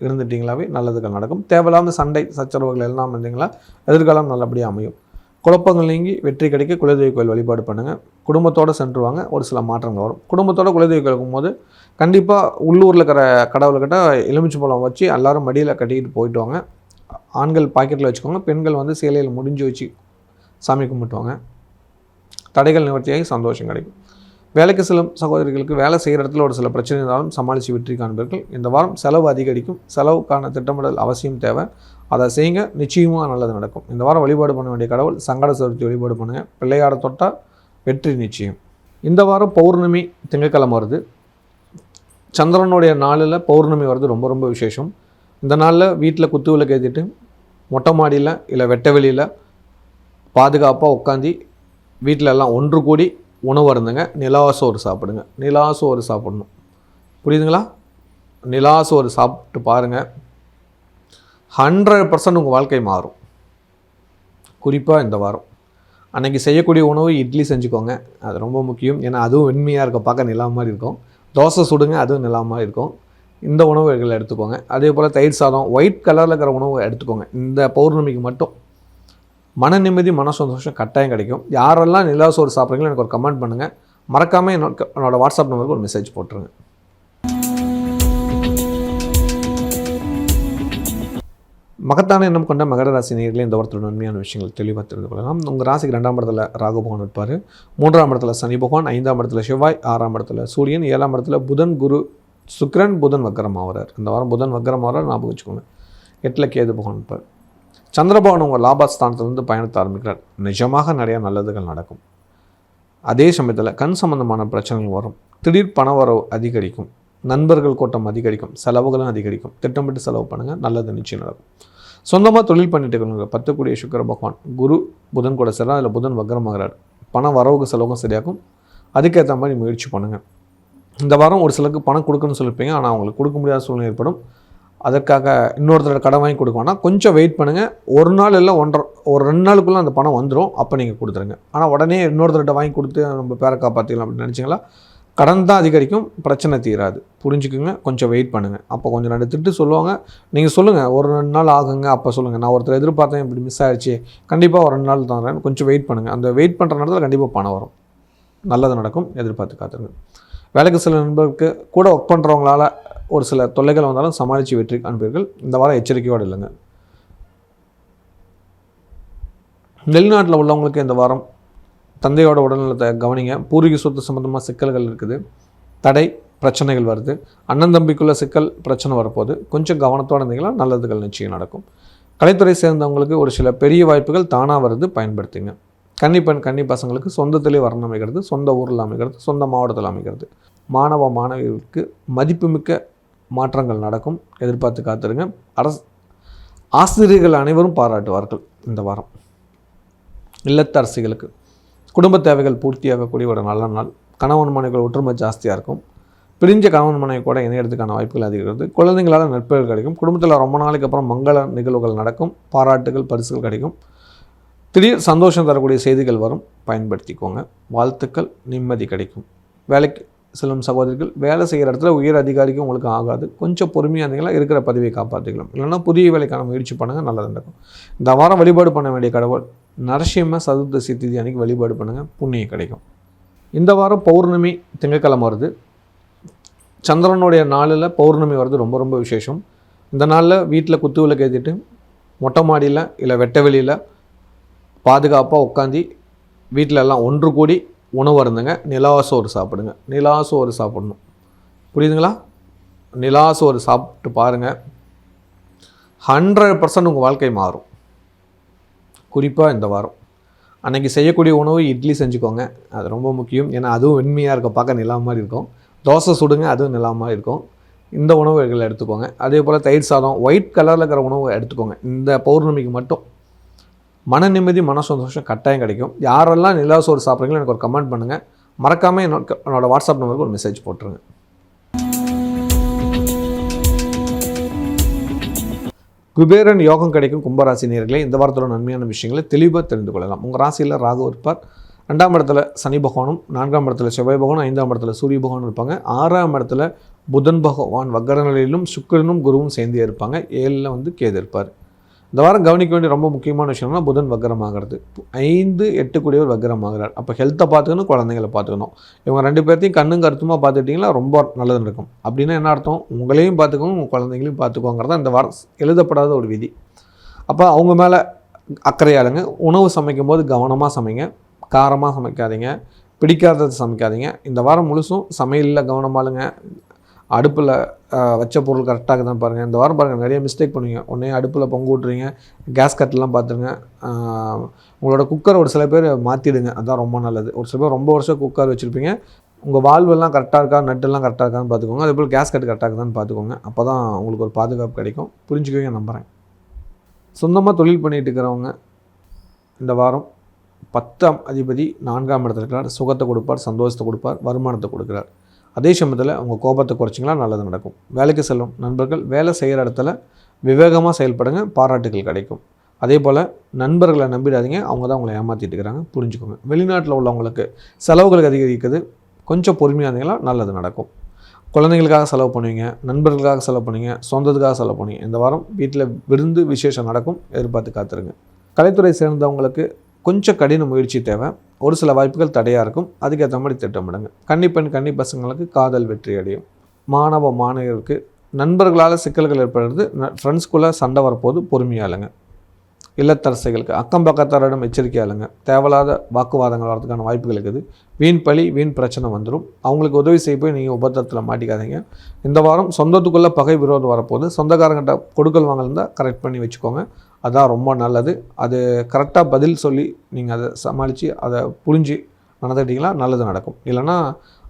இருந்துட்டிங்களாவே நல்லதுகள் நடக்கும். தேவையில்லாமல் சண்டை சச்சரவுகள் எல்லாம் இருந்தீங்களா எதிர்காலம் நல்லபடியாக அமையும். குழப்பங்கள் நீங்கி வெற்றி கிடைக்க குலதெய்வ கோயில் வழிபாடு பண்ணுங்கள். குடும்பத்தோடு சென்றுவாங்க, ஒரு சில மாற்றங்கள் வரும். குடும்பத்தோடு குலதெய்வ கோயில் இருக்கும்போது கண்டிப்பாக உள்ளூரில் இருக்கிற கடவுள்கிட்ட எலுமிச்சை பழம் வச்சு எல்லோரும் மடியில் கட்டிக்கிட்டு போயிட்டு வாங்க. ஆண்கள் பாக்கெட்டில் வச்சுக்கோங்க, பெண்கள் வந்து சேலையில் முடிஞ்சு வச்சு சாமி கும்பிட்டுவாங்க. தடைகள் நிவர்த்தியாகி சந்தோஷம் கிடைக்கும். வேலைக்கு செல்லும் சகோதரிகளுக்கு வேலை செய்கிற இடத்துல ஒரு சில பிரச்சனை இருந்தாலும் சமாளித்து வெற்றி காண்பீர்கள். இந்த வாரம் செலவு அதிகரிக்கும். செலவுக்கான திட்டமிடல் அவசியம் தேவை. அதை செய்யுங்க, நிச்சயமாக நல்லது நடக்கும். இந்த வாரம் வழிபாடு பண்ண வேண்டிய கடவுள் சங்கட சதுர்த்தி வழிபாடு பண்ணுங்கள். பிள்ளையாட தொட்டால் வெற்றி நிச்சயம். இந்த வாரம் பௌர்ணமி திங்கட்கிழமை வருது. சந்திரனுடைய நாளில் பௌர்ணமி வருது, ரொம்ப ரொம்ப விசேஷம். இந்த நாளில் வீட்டில் குத்து விளக்கு ஏற்றிட்டு மொட்டை மாடியில் இல்லை வெட்ட வெளியில் பாதுகாப்பாக உட்காந்து வீட்டில் எல்லாம் ஒன்று கூடி உணவு அருந்துங்க. நிலாசோறு சாப்பிடுங்க. நிலாசோறு சாப்பிடணும், புரியுதுங்களா? நிலாசோறு சாப்பிட்டு பாருங்கள், 100% உங்கள் வாழ்க்கை மாறும். குறிப்பாக இந்த வாரம் அன்றைக்கி செய்யக்கூடிய உணவு இட்லி செஞ்சுக்கோங்க, அது ரொம்ப முக்கியம். ஏன்னா அதுவும் வெண்மையாக இருக்க, பார்க்க நிலா மாதிரி இருக்கும். தோசை சுடுங்க, அதுவும் நிலா மாதிரி இருக்கும். இந்த உணவுகளை எடுத்துக்கோங்க. அதே போல் தயிர் சாதம், ஒயிட் கலரில் இருக்கிற உணவு எடுத்துக்கோங்க. இந்த பௌர்ணமிக்கு மட்டும் மன நிம்மதி, மன சந்தோஷம் கட்டாயம் கிடைக்கும். யாரெல்லாம் நிலாசோறு சாப்பிட்றீங்களோ எனக்கு ஒரு கமெண்ட் பண்ணுங்கள். மறக்காமல் என்னோட வாட்ஸ்அப் நம்பருக்கு ஒரு மெசேஜ் போட்டுருங்க. மகத்தான எண்ணம் கொண்ட மகர ராசி நேயர்களே, இந்த வாரத்தோட நன்மையான விஷயங்கள் தெளிவாக தெரிந்து கொள்ளலாம். உங்கள் ராசிக்கு 2ஆம் இடத்துல ராகு பகவான் இருப்பார், 3ஆம் இடத்துல சனி பகவான், 5ஆம் இடத்துல செவ்வாய், 6ஆம் இடத்துல சூரியன், 7ஆம் இடத்துல புதன், குரு, சுக்கிரன். புதன் வக்கரம் ஆகிறார். இந்த வாரம் புதன் வக்கரம் ஆகிறார், ஞாபகம் வச்சுக்கோங்க. 8ல் கேது பகவான் இருப்பார். சந்திரபகவான் உங்கள் லாபஸ்தானத்திலிருந்து பயணத்தை ஆரம்பிக்கிறார். நிஜமாக நிறையா நல்லதுகள் நடக்கும். அதே சமயத்தில் கண் சம்பந்தமான பிரச்சனைகள் வரும். திடீர் பண வரவு அதிகரிக்கும். நண்பர்கள் கூட்டம் அதிகரிக்கும். செலவுகளும் அதிகரிக்கும். திட்டமிட்டு செலவு பண்ணுங்கள், நல்லது நிச்சயம் நடக்கும். சொந்தமாக தொழில் பண்ணிட்டு இருக்கவங்க 10 கூடிய சுக்கிர பகவான் குரு புதன் கூட சேரா, அதில் புதன் வக்கரமாகிறார். பண வரவுக்கு செலவுக்கும் சரியாகும். அதுக்கேற்ற மாதிரி முயற்சி பண்ணுங்கள். இந்த வாரம் ஒரு சிலருக்கு பணம் கொடுக்கணும்னு சொல்லியிருப்பீங்க, ஆனால் அவங்களுக்கு கொடுக்க முடியாத சூழ்நிலை ஏற்படும். அதற்காக இன்னொருத்தர் கடன் வாங்கி கொடுக்கணும்னா கொஞ்சம் வெயிட் பண்ணுங்கள். ஒரு நாள் இல்லை ஒரு 2 நாளுக்குள்ளே அந்த பணம் வந்துடும். அப்போ நீங்கள் கொடுத்துருங்க. ஆனால் உடனே இன்னொருத்தர்கிட்ட வாங்கி கொடுத்து நம்ம பேரை காப்பாற்றிக்கலாம் அப்படின்னு நினச்சிங்களா, கடன் தான் அதிகரிக்கும், பிரச்சனை தீராது. புரிஞ்சுக்குங்க, கொஞ்சம் வெயிட் பண்ணுங்கள். அப்போ கொஞ்சம் 2 திட்டு சொல்லுவாங்க, நீங்கள் சொல்லுங்கள் ஒரு 2 நாள் ஆகுங்க, அப்போ சொல்லுங்கள் நான் ஒருத்தர் எதிர்பார்த்தேன் இப்படி மிஸ் ஆகிடுச்சு, கண்டிப்பாக ஒரு 2 நாள் தரேன், கொஞ்சம் வெயிட் பண்ணுங்கள். அந்த வெயிட் பண்ணுற நேரத்தில் கண்டிப்பாக பணம் வரும், நல்லது நடக்கும், எதிர்பார்த்து காத்துருங்க. வேலைக்கு சில நண்பருக்கு கூட ஒர்க் பண்ணுறவங்களால ஒரு சில தொல்லைகள் வந்தாலும் சமாளித்து வெற்றி காண்பீர்கள். இந்த வாரம் எச்சரிக்கையோடு இல்லைங்க. வெளிநாட்டில் உள்ளவங்களுக்கு இந்த வாரம் தந்தையோட உடல்நலத்தை கவனிங்க. பூர்வீக சொத்து சம்மந்தமாக சிக்கல்கள் இருக்குது, தடை பிரச்சனைகள் வருது. அண்ணன் தம்பிக்குள்ள சிக்கல் பிரச்சனை வரப்போகுது. கொஞ்சம் கவனத்தோடு இருந்தீங்கன்னா நல்லதுகள் நிச்சயம் நடக்கும். கலைத்துறை சேர்ந்தவங்களுக்கு ஒரு சில பெரிய வாய்ப்புகள் தானாக வருது, பயன்படுத்திங்க. கன்னிப்பெண் கன்னி பசங்களுக்கு சொந்தத்திலே வரணும் அமைகிறது, சொந்த ஊரில் அமைகிறது, சொந்த மாவட்டத்தில் அமைகிறது. மாணவ மாணவிகளுக்கு மதிப்புமிக்க மாற்றங்கள் நடக்கும், எதிர்பார்த்து காத்துருங்க. ஆசிரியர்கள் அனைவரும் பாராட்டுவார்கள் இந்த வாரம். இல்லத்தரசிகளுக்கு குடும்ப தேவைகள் பூர்த்தியாகக்கூடிய ஒரு நல்ல நாள். கணவன் மனைவிகள் ஒற்றுமை ஜாஸ்தியாக இருக்கும். பிரிஞ்ச கணவன் மனைவி கூட இணையறதுக்கான வாய்ப்புகள் அதிகரிக்கிறது. குழந்தைங்களால் நட்புகள் கிடைக்கும். குடும்பத்தில் ரொம்ப நாளைக்கு அப்புறம் மங்கள நிகழ்வுகள் நடக்கும். பாராட்டுகள் பரிசுகள் கிடைக்கும். திடீர் சந்தோஷம் தரக்கூடிய செய்திகள் வரும், பயன்படுத்திக்கோங்க. வாழ்த்துக்கள், நிம்மதி கிடைக்கும். வேலைக்கு செல்லும் சகோதரிகள் வேலை செய்கிற இடத்துல உயர் அதிகாரிக்கும் உங்களுக்கு ஆகாது. கொஞ்சம் பொறுமையாக இருந்தீங்களா இருக்கிற பதவியை காப்பாற்றிக்கலாம். இல்லைன்னா புதிய வேலைக்கான முயற்சி பண்ணுங்கள், நல்லது நடக்கும். இந்த வாரம் வழிபாடு பண்ண வேண்டிய கடவுள் நரசிம்ம சதுர்தசி திதி அன்றைக்கி வழிபாடு பண்ணுங்கள், புண்ணியம் கிடைக்கும். இந்த வாரம் பௌர்ணமி திங்கட்கிழமை வருது. சந்திரனுடைய நாளில் பௌர்ணமி வருது, ரொம்ப ரொம்ப விசேஷம். இந்த நாளில் வீட்டில் குத்து விளக்கு ஏற்றிட்டு மொட்டை மாடியில் இல்லை வெட்ட வெளியில் பாதுகாப்பாக உட்காந்து வீட்டில் எல்லாம் ஒன்று கூடி உணவு அருந்துங்க. நிலாசோறு சாப்பிடுங்க. நிலாசோறு சாப்பிடணும், புரியுதுங்களா? நிலாசோறு சாப்பிட்டு பாருங்கள், 100% உங்கள் வாழ்க்கை மாறும். குறிப்பாக இந்த வாரம் அன்றைக்கி செய்யக்கூடிய உணவு இட்லி செஞ்சுக்கோங்க, அது ரொம்ப முக்கியம். ஏன்னா அதுவும் வெண்மையாக இருக்க, பார்க்க நிலா மாதிரி இருக்கும். தோசை சுடுங்க, அதுவும் நிலா மாதிரி இருக்கும். இந்த உணவுகளை எடுத்துக்கோங்க. அதே போல் தயிர் சாதம், ஒயிட் கலரில் இருக்கிற உணவு எடுத்துக்கோங்க. இந்த பௌர்ணமிக்கு மட்டும் மன நிம்மதி, மன சந்தோஷம் கட்டாயம் கிடைக்கும். யாரெல்லாம் நிலாசோறு சாப்பிட்றீங்களோ எனக்கு ஒரு கமெண்ட் பண்ணுங்கள். மறக்காமல் என்னோட வாட்ஸ்அப் நம்பருக்கு ஒரு மெசேஜ் போட்டுருங்க. குபேரன் யோகம் கிடைக்கும் கும்பராசி நேயர்களே, இந்த வாரத்தோட நன்மையான விஷயங்களை தெளிவாக தெரிந்து கொள்ளலாம். உங்கள் ராசியில் ராகு இருப்பார். 2ஆம் இடத்துல சனி பகவானும், 4ஆம் இடத்துல செவ்வாய் பகவானும், 5ஆம் இடத்துல சூரிய பகவானும் இருப்பாங்க. 6ஆம் இடத்துல புதன் பகவான் வக்கர நிலையிலும் சுக்கிரனும் குருவும் சேர்ந்தே இருப்பாங்க. 7ல் கேது இருப்பார். இந்த வாரம் கவனிக்க வேண்டிய ரொம்ப முக்கியமான விஷயம்னா புதன் வக்ரமாகிறது. 5, 8 கூடியவர் வக்ரமாகிறார். அப்போ ஹெல்த்தை பார்த்துக்கணும், குழந்தைங்களை பார்த்துக்கணும். இவங்க 2 பேர்த்தையும் கண்ணும் கருத்துமாக பார்த்துக்கிட்டிங்கன்னா ரொம்ப நல்லது நடக்கும். அப்படின்னா என்ன அர்த்தம்? உங்களையும் பார்த்துக்கணும், உங்கள் குழந்தைங்களையும் பார்த்துக்கோங்கிறது இந்த வாரம் எழுதப்படாத ஒரு விதி. அப்போ அவங்க மேலே அக்கறையாளுங்க. உணவு சமைக்கும் போது கவனமாக சமைங்க, காரமாக சமைக்காதீங்க, பிடிக்காததை சமைக்காதீங்க. இந்த வாரம் முழுசும் சமையலில் கவனமாளுங்க. அடுப்பில் வச்ச பொருள் கரெக்டாக தான் பாருங்கள். இந்த வாரம் பாருங்கள் நிறைய மிஸ்டேக் பண்ணுவீங்க. ஒன்றே அடுப்பில் பொங்கு விட்றீங்க, கேஸ் கட்டெலாம் பார்த்துருங்க. உங்களோட குக்கரை ஒரு சில பேர் மாற்றிடுங்க, அதுதான் ரொம்ப நல்லது. ஒரு சில பேர் ரொம்ப வருஷம் குக்கர் வச்சுருப்பீங்க, உங்கள் வால்வெல்லாம் கரெக்டாக இருக்கா, நட்டெல்லாம் கரெக்டாக இருக்கான்னு பார்த்துக்கோங்க. அதே போல் கேஸ் கட்டு கரெக்டாக இருக்குதான்னு பார்த்துக்கோங்க. அப்போ தான் உங்களுக்கு ஒரு பாதுகாப்பு கிடைக்கும். புரிஞ்சுக்குவீங்க நம்புகிறேன். சொந்தமாக தொழில் பண்ணிகிட்டு இருக்கிறவங்க இந்த வாரம் 10ஆம் அதிபதி 4ஆம் இடத்துல இருக்கிறார். சுகத்தை கொடுப்பார், சந்தோஷத்தை கொடுப்பார், வருமானத்தை கொடுக்குறார். அதே சமயத்தில் உங்கள் கோபத்தை குறைச்சிங்களா நல்லது நடக்கும். வேலைக்கு செல்லும் நண்பர்கள் வேலை செய்கிற இடத்துல விவேகமாக செயல்படுங்க, பாராட்டுகள் கிடைக்கும். அதே போல் நண்பர்களை நம்பிடாதீங்க, அவங்க தான் உங்களை ஏமாற்றிட்டு இருக்கிறாங்க, புரிஞ்சுக்கோங்க. வெளிநாட்டில் உள்ளவங்களுக்கு செலவுகளுக்கு அதிகரிக்குது, கொஞ்சம் பொறுமையாக இருந்தீங்களா நல்லது நடக்கும். குழந்தைங்களுக்காக செலவு பண்ணுவீங்க, நண்பர்களுக்காக செலவு பண்ணுவீங்க, சொந்தத்துக்காக செலவு பண்ணுவீங்க. இந்த வாரம் வீட்டில் விருந்து விசேஷம் நடக்கும், எதிர்பார்த்து காத்துருங்க. கலைத்துறை சேர்ந்தவங்களுக்கு கொஞ்சம் கடின முயற்சி தேவை. ஒரு சில வாய்ப்புகள் தடையாக இருக்கும், அதுக்கேற்ற மாதிரி திட்டமிடுங்க. கன்னிப்பெண் கன்னி பசங்களுக்கு காதல் வெற்றி அடையும். மாணவ மாணவர்களுக்கு நண்பர்களால் சிக்கல்கள் ஏற்படுறது, ஃப்ரெண்ட்ஸ்குள்ளே சண்டை வரப்போது பொறுமையாளுங்க. இல்லத்தரசைகளுக்கு அக்கம் பக்கத்தாரிடம் எச்சரிக்கையாளுங்க. தேவையில்லாத வாக்குவாதங்கள் வரதுக்கான வாய்ப்புகள் இருக்குது. வீண் பழி வீண் பிரச்சனை வந்துடும். அவங்களுக்கு உதவி செய்ய போய் நீங்கள் உபத்திரத்தில் மாட்டிக்காதீங்க. இந்த வாரம் சொந்தத்துக்குள்ளே பகை விரோதம் வரப்போது. சொந்தக்காரங்கிட்ட கொடுக்கல் வாங்கல் கரெக்ட் பண்ணி வச்சுக்கோங்க, அதுதான் ரொம்ப நல்லது. அது கரெக்டாக பதில் சொல்லி நீங்கள் அதை சமாளித்து அதை புரிஞ்சு நடந்துக்கிட்டிங்களா நல்லது நடக்கும். இல்லைனா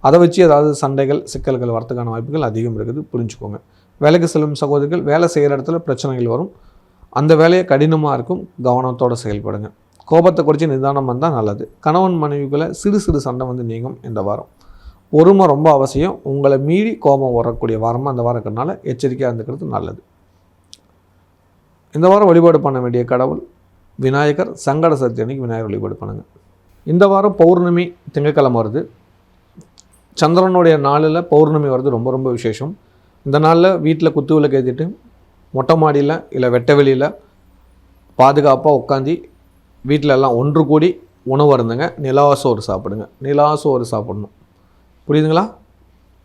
அதை வச்சு ஏதாவது சண்டைகள் சிக்கல்கள் வரதுக்கான வாய்ப்புகள் அதிகம் இருக்குது, புரிஞ்சுக்கோங்க. வேலைக்கு செல்லும் சகோதரிகள் வேலை செய்கிற இடத்துல பிரச்சனைகள் வரும், அந்த வேலையை கடினமாக இருக்கும், கவனத்தோடு செயல்படுங்க. கோபத்தை குறைச்சி நிதானம் வந்தால் நல்லது. கணவன் மனைவிக்குள்ளே சிறு சிறு சண்டை வந்து நீங்கும் இந்த வாரம். பொறுமை ரொம்ப அவசியம். உங்களை மீறி கோபம் வரக்கூடிய வாரமாக அந்த வாரம் இருக்கிறதுனால எச்சரிக்கையாக இருந்துக்கிறது நல்லது. இந்த வாரம் வழிபாடு பண்ண வேண்டிய கடவுள் விநாயகர். சங்கட சதுர்த்தி அன்னைக்கு விநாயகர் வழிபாடு பண்ணுங்கள். இந்த வாரம் பௌர்ணமி திங்கட்கிழமை வருது. சந்திரனுடைய நாளில் பௌர்ணமி வருது, ரொம்ப ரொம்ப விசேஷம். இந்த நாளில் வீட்டில் குத்து விளக்கு ஏற்றிட்டு மொட்டை மாடியில் இல்லை வெட்ட வெளியில் பாதுகாப்பாக உட்காந்து வீட்டில் எல்லாம் ஒன்று கூடி உணவு அருந்துங்க. நிலாசோறு சாப்பிடுங்க. நிலாசோறு சாப்பிடணும், புரியுதுங்களா?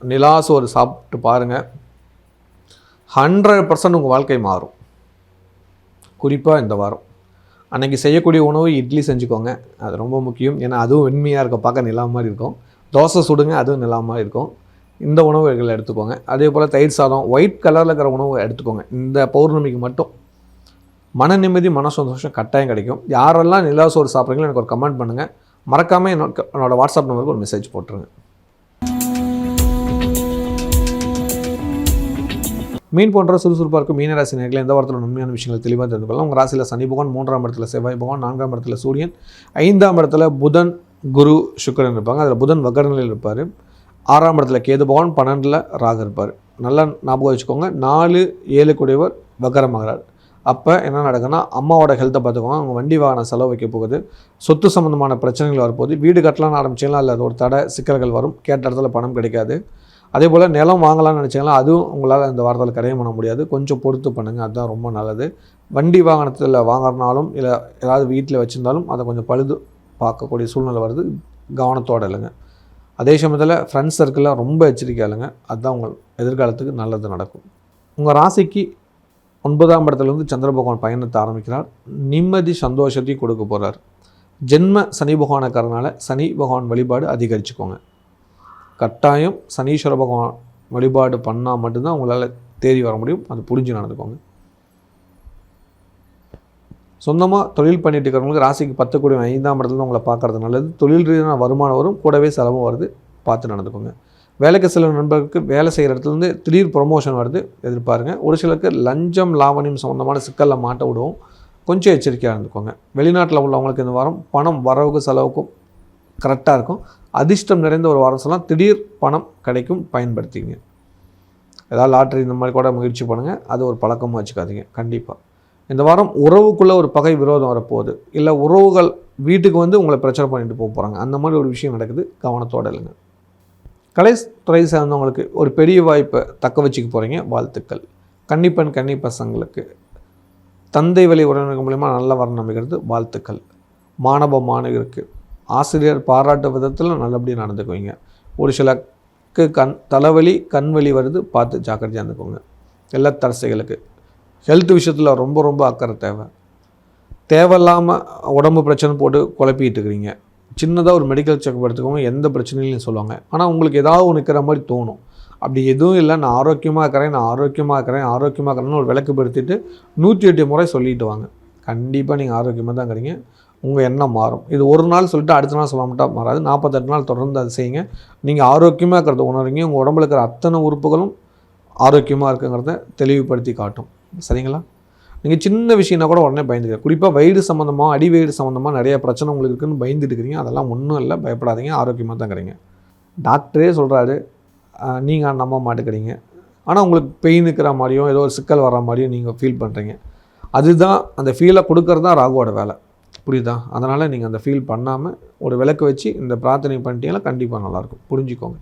நிலாசோறு சாப்பிட்டு பாருங்கள், 100% உங்கள் வாழ்க்கை மாறும். குறிப்பாக இந்த வாரம் அன்றைக்கி செய்யக்கூடிய உணவு இட்லி செஞ்சுக்கோங்க, அது ரொம்ப முக்கியம். ஏன்னா அதுவும் வெண்மையாக இருக்கும், பார்க்க நிலா மாதிரி இருக்கும். தோசை சுடுங்க, அதுவும் நிலா மாதிரி இருக்கும். இந்த உணவுகளை எடுத்துக்கோங்க. அதே போல் தயிர் சாதம் ஒயிட் கலரில் இருக்கிற உணவு எடுத்துக்கோங்க. இந்த பௌர்ணமிக்கு மட்டும் மன நிம்மதி மன சந்தோஷம் கட்டாயம் கிடைக்கும். யாரெல்லாம் நிலாசோறு சாப்பிட்றீங்களோ எனக்கு ஒரு கமெண்ட் பண்ணுங்கள். மறக்காமல் என்னோடய வாட்ஸ்அப் நம்பருக்கு ஒரு மெசேஜ் போட்டுருங்க. மீன் போன்ற சுறுசுறுப்பாக இருக்கும் மீனராசி நேயர்களே, எந்த வாரத்தில் உண்மையான விஷயங்கள் தெளிவாக தெரிந்து கொள்ளலாம். உங்கள் ராசியில் சனி பகவான், 3ஆம் இடத்துல செவ்வாய் பகவான், 4ஆம் இடத்துல சூரியன், 5ஆம் இடத்துல புதன் குரு சுக்கிரன் இருப்பாங்க. அதில் புதன் வக்கரநிலையில் இருப்பார். 6ஆம் இடத்துல கேது பகவான், 12ல் ராகு இருப்பார். நல்லா ஞாபகம் வச்சுக்கோங்க, 4, 7 கூடியவர் வக்கரமாகிறார். அப்போ என்ன நடக்குன்னா, அம்மாவோட ஹெல்த்தை பார்த்துக்கோங்க. அவங்க வண்டி வாகன செலவு வைக்க போகுது, சொத்து சம்மந்தமான பிரச்சனைகள் வரப்போகுது. வீடு கட்டலான்னு ஆரம்பிச்சிங்களா, இல்லை ஒரு தடை சிக்கல்கள் வரும், கேட்ட இடத்துல பணம் கிடைக்காது. அதே போல் நிலம் வாங்கலாம்னு நினச்சிங்களா, அதுவும் உங்களால் இந்த வாரத்தில் கரையம் பண்ண முடியாது. கொஞ்சம் பொறுத்து பண்ணுங்கள், அதுதான் ரொம்ப நல்லது. வண்டி வாகனத்தில் வாங்குறனாலும் இல்லை ஏதாவது வீட்டில் வச்சுருந்தாலும் அதை கொஞ்சம் பழுது பார்க்கக்கூடிய சூழ்நிலை வருது, கவனத்தோடு இல்லைங்க. அதே சமயத்தில் ஃப்ரெண்ட்ஸ் சர்க்கிளில் ரொம்ப எச்சரிக்கையாக இல்லைங்க, அதுதான் உங்கள் எதிர்காலத்துக்கு நல்லது நடக்கும். உங்கள் ராசிக்கு 9ஆம் இடத்துலேருந்து சந்திர பகவான் பயணத்தை ஆரம்பிக்கிறார். நிம்மதி சந்தோஷத்தையும் கொடுக்க போகிறார். ஜென்ம சனி பகவானுக்காரனால சனி பகவான் வழிபாடு அதிகரிச்சுக்கோங்க. கட்டாயம் சனீஸ்வர பகவான் வழிபாடு பண்ணால் மட்டும்தான் உங்களால் தேடி வர முடியும், அது புரிஞ்சு நடந்துக்கோங்க. சொந்தமாக தொழில் பண்ணிட்டு இருக்கிறவங்களுக்கு ராசிக்கு 10 கூடிய 5ஆம் இடத்துல உங்களை பார்க்குறது நல்லது. தொழில் ரீதியான வருமானம் வரும், கூடவே செலவும் வருது, பார்த்து நடந்துக்கோங்க. வேலைக்கு செல்லும் நண்பர்களுக்கு வேலை செய்கிற இடத்துலேருந்து திடீர் ப்ரொமோஷன் வருது, எதிர்பாருங்க. ஒரு சிலருக்கு லஞ்சம் லாவணியம் சம்மந்தமான சிக்கலில் மாட்ட விடுவோம், கொஞ்சம் எச்சரிக்கையாக இருந்துக்கோங்க. வெளிநாட்டில் உள்ளவங்களுக்கு இந்த வாரம் பணம் வரவுக்கு செலவுக்கும் கரெக்டாக இருக்கும். அதிர்ஷ்டம் நிறைந்த ஒரு வாரம் சொல்லலாம். திடீர் பணம் கிடைக்கும், பயன்படுத்திங்க. ஏதாவது லாட்ரி இந்த மாதிரி கூட முயற்சி பண்ணுங்கள், அது ஒரு பழக்கமாக வச்சுக்காதீங்க. கண்டிப்பாக இந்த வாரம் உறவுக்குள்ளே ஒரு பகை விரோதம் வரப்போகுது, இல்லை உறவுகள் வீட்டுக்கு வந்து உங்களை பிரச்சனை பண்ணிட்டு போக போகிறாங்க, அந்த மாதிரி ஒரு விஷயம் நடக்குது, கவனத்தோடு இல்லைங்க. கலைத்துறை சார்ந்தவங்களுக்கு ஒரு பெரிய வாய்ப்பை தக்க வச்சுக்க போகிறீங்க, வாழ்த்துக்கள். கன்னிப்பெண் கன்னி பசங்களுக்கு தந்தை வழி உறவினர்கள் மூலிமா நல்ல வரன் அமைகிறது. வாழ்த்துக்கள். மாணவ மாணவியருக்கு ஆசிரியர் பாராட்டு விதத்தில் நல்லபடியாக நடந்துக்குவீங்க. ஒரு சிலருக்கு தலைவலி கண் வலி வருது, பார்த்து ஜாக்கிரதையாக இருந்துக்கோங்க. இல்லத்தரசிகளுக்கு ஹெல்த் விஷயத்தில் ரொம்ப ரொம்ப அக்கறை தேவை. தேவையில்லாமல் உடம்பு பிரச்சனை போட்டு குழப்பிட்டு இருக்கிறீங்க. சின்னதாக ஒரு மெடிக்கல் செக்அப் எடுத்துக்கோங்க, எந்த பிரச்சனையும் சொல்லுவாங்க. ஆனால் உங்களுக்கு ஏதாவது ஒன்று இருக்கிற மாதிரி தோணும். அப்படி எதுவும் இல்லை, நான் ஆரோக்கியமாக இருக்கிறேன்னு ஒரு விளக்கு படுத்திட்டு 108 முறை சொல்லிட்டு வாங்க. கண்டிப்பாக நீங்கள் ஆரோக்கியமாக தான் இருக்கிறீங்க. உங்கள் எண்ணம் மாறும். இது ஒரு நாள் சொல்லிட்டு அடுத்த நாள் சொல்ல மாட்டா மாறாது. 48 நாள் தொடர்ந்து அதை செய்யுங்க. நீங்கள் ஆரோக்கியமாக இருக்கிறத உணர்வீங்க. உங்கள் உடம்புல இருக்கிற அத்தனை உறுப்புகளும் ஆரோக்கியமாக இருக்குங்கிறத தெளிவுபடுத்தி காட்டும். சரிங்களா? நீங்கள் சின்ன விஷயம்னா கூட உடனே பயந்துக்கிறீங்க. குறிப்பாக வயிறு சம்மந்தமாக, அடி வயிறு சம்மந்தமாக நிறைய பிரச்சனை உங்களுக்கு இருக்குதுன்னு பயந்துட்டு இருக்கிறீங்க. அதெல்லாம் ஒன்றும் இல்லை, பயப்படாதீங்க. ஆரோக்கியமாக தான் இருக்கிறீங்க. டாக்டரே சொல்கிறாரு, நீங்கள் நம்ப மாட்டேங்கிறீங்க. ஆனால் உங்களுக்கு பெயின் இருக்கிற மாதிரியும் ஏதோ ஒரு சிக்கல் வர மாதிரியும் நீங்கள் ஃபீல் பண்ணுறீங்க. அதுதான் அந்த ஃபீலை கொடுக்கறது தான் ராகுவோட வேலை. புரியுதா? அதனால் நீங்கள் அந்த ஃபீல் பண்ணாமல் ஒரு விளக்கு வச்சு இந்த பிரார்த்தனை பண்ணிட்டீங்கன்னா கண்டிப்பாக நல்லாயிருக்கும். புரிஞ்சுக்கோங்க.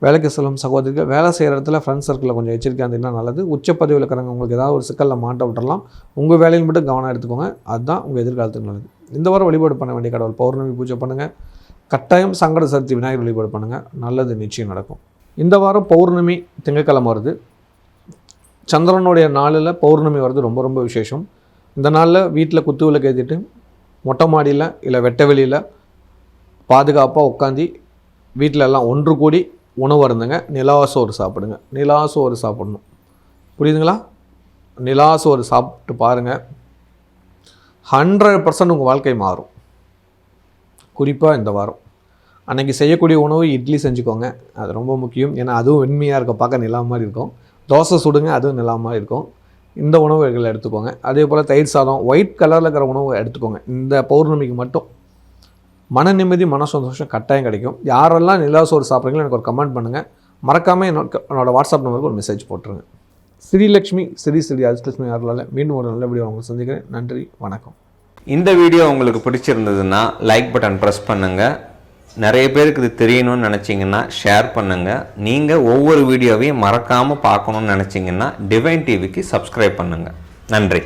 வேலைக்கு செல்லும் சகோதரிகள், வேலை செய்கிற இடத்துல ஃப்ரெண்ட்ஸ் சர்க்கிளில் கொஞ்சம் எச்சரிக்கையாக இருந்தீங்கன்னா நல்லது. உச்சப்பதவியில் இருக்கிறவங்க உங்களுக்கு ஏதாவது ஒரு சிக்கலில் மாட்ட விட்டுறலாம். உங்கள் வேலையில் மட்டும் கவனம் எடுத்துக்கோங்க. அதுதான் உங்கள் எதிர்காலத்துக்கு நல்லது. இந்த வாரம் வழிபாடு பண்ண வேண்டிய கடவுள் பௌர்ணமி பூஜை பண்ணுங்கள். கட்டாயம் சங்கட சதுர்த்தி விநாயகர் வழிபாடு பண்ணுங்கள். நல்லது நிச்சயம் நடக்கும். இந்த வாரம் பௌர்ணமி திங்கட்கிழமை வருது. சந்திரனுடைய நாளில் பௌர்ணமி வருது. ரொம்ப ரொம்ப விசேஷம். இந்த நாளில் வீட்டில் குத்து விளக்கு ஏற்றிட்டு மொட்டை மாடியில் இல்லை வெட்ட வெளியில் பாதுகாப்பாக உட்காந்து வீட்டில் எல்லாம் ஒன்று கூடி உணவு அருந்துங்க. நிலாசோறு சாப்பிடுங்க. நிலாசோறு சாப்பிடணும். புரியுதுங்களா? நிலாசோறு சாப்பிட்டு பாருங்கள். 100% உங்கள் வாழ்க்கை மாறும். குறிப்பாக இந்த வாரம் அன்றைக்கி செய்யக்கூடிய உணவு இட்லி செஞ்சுக்கோங்க. அது ரொம்ப முக்கியம். ஏன்னா அதுவும் வெண்மையாக இருக்க, பார்க்க நிலா மாதிரி இருக்கும். தோசை சுடுங்க, அதுவும் நிலா மாதிரி இருக்கும். இந்த உணவுகளை எடுத்துக்கோங்க. அதே போல் தயிர் சாதம், ஒயிட் கலரில் இருக்கிற உணவு எடுத்துக்கோங்க. இந்த பௌர்ணமிக்கு மட்டும் மன நிம்மதி, மன சந்தோஷம் கட்டாயம் கிடைக்கும். யாரெல்லாம் நிலாசோறு சாப்பிட்றீங்களோ எனக்கு ஒரு கமெண்ட் பண்ணுங்கள். மறக்காமல் என்னோடய வாட்ஸ்அப் நம்பருக்கு ஒரு மெசேஜ் போட்டுருங்க. ஸ்ரீலக்ஷ்மி ஸ்ரீ அதிர்ஷ்டலட்சுமி யாரில் மீண்டும் ஒரு நல்ல வீடியோ உங்களுக்கு சந்திக்கிறேன். நன்றி, வணக்கம். இந்த வீடியோ உங்களுக்கு பிடிச்சிருந்ததுன்னா லைக் பட்டன் ப்ரெஸ் பண்ணுங்கள். நிறைய பேருக்கு இது தெரியணும்னு நினச்சிங்கன்னா ஷேர் பண்ணுங்கள். நீங்கள் ஒவ்வொரு வீடியோவையும் மறக்காமல் பார்க்கணுன்னு நினச்சிங்கன்னா டிவைன் டிவிக்கு சப்ஸ்கிரைப் பண்ணுங்கள். நன்றி.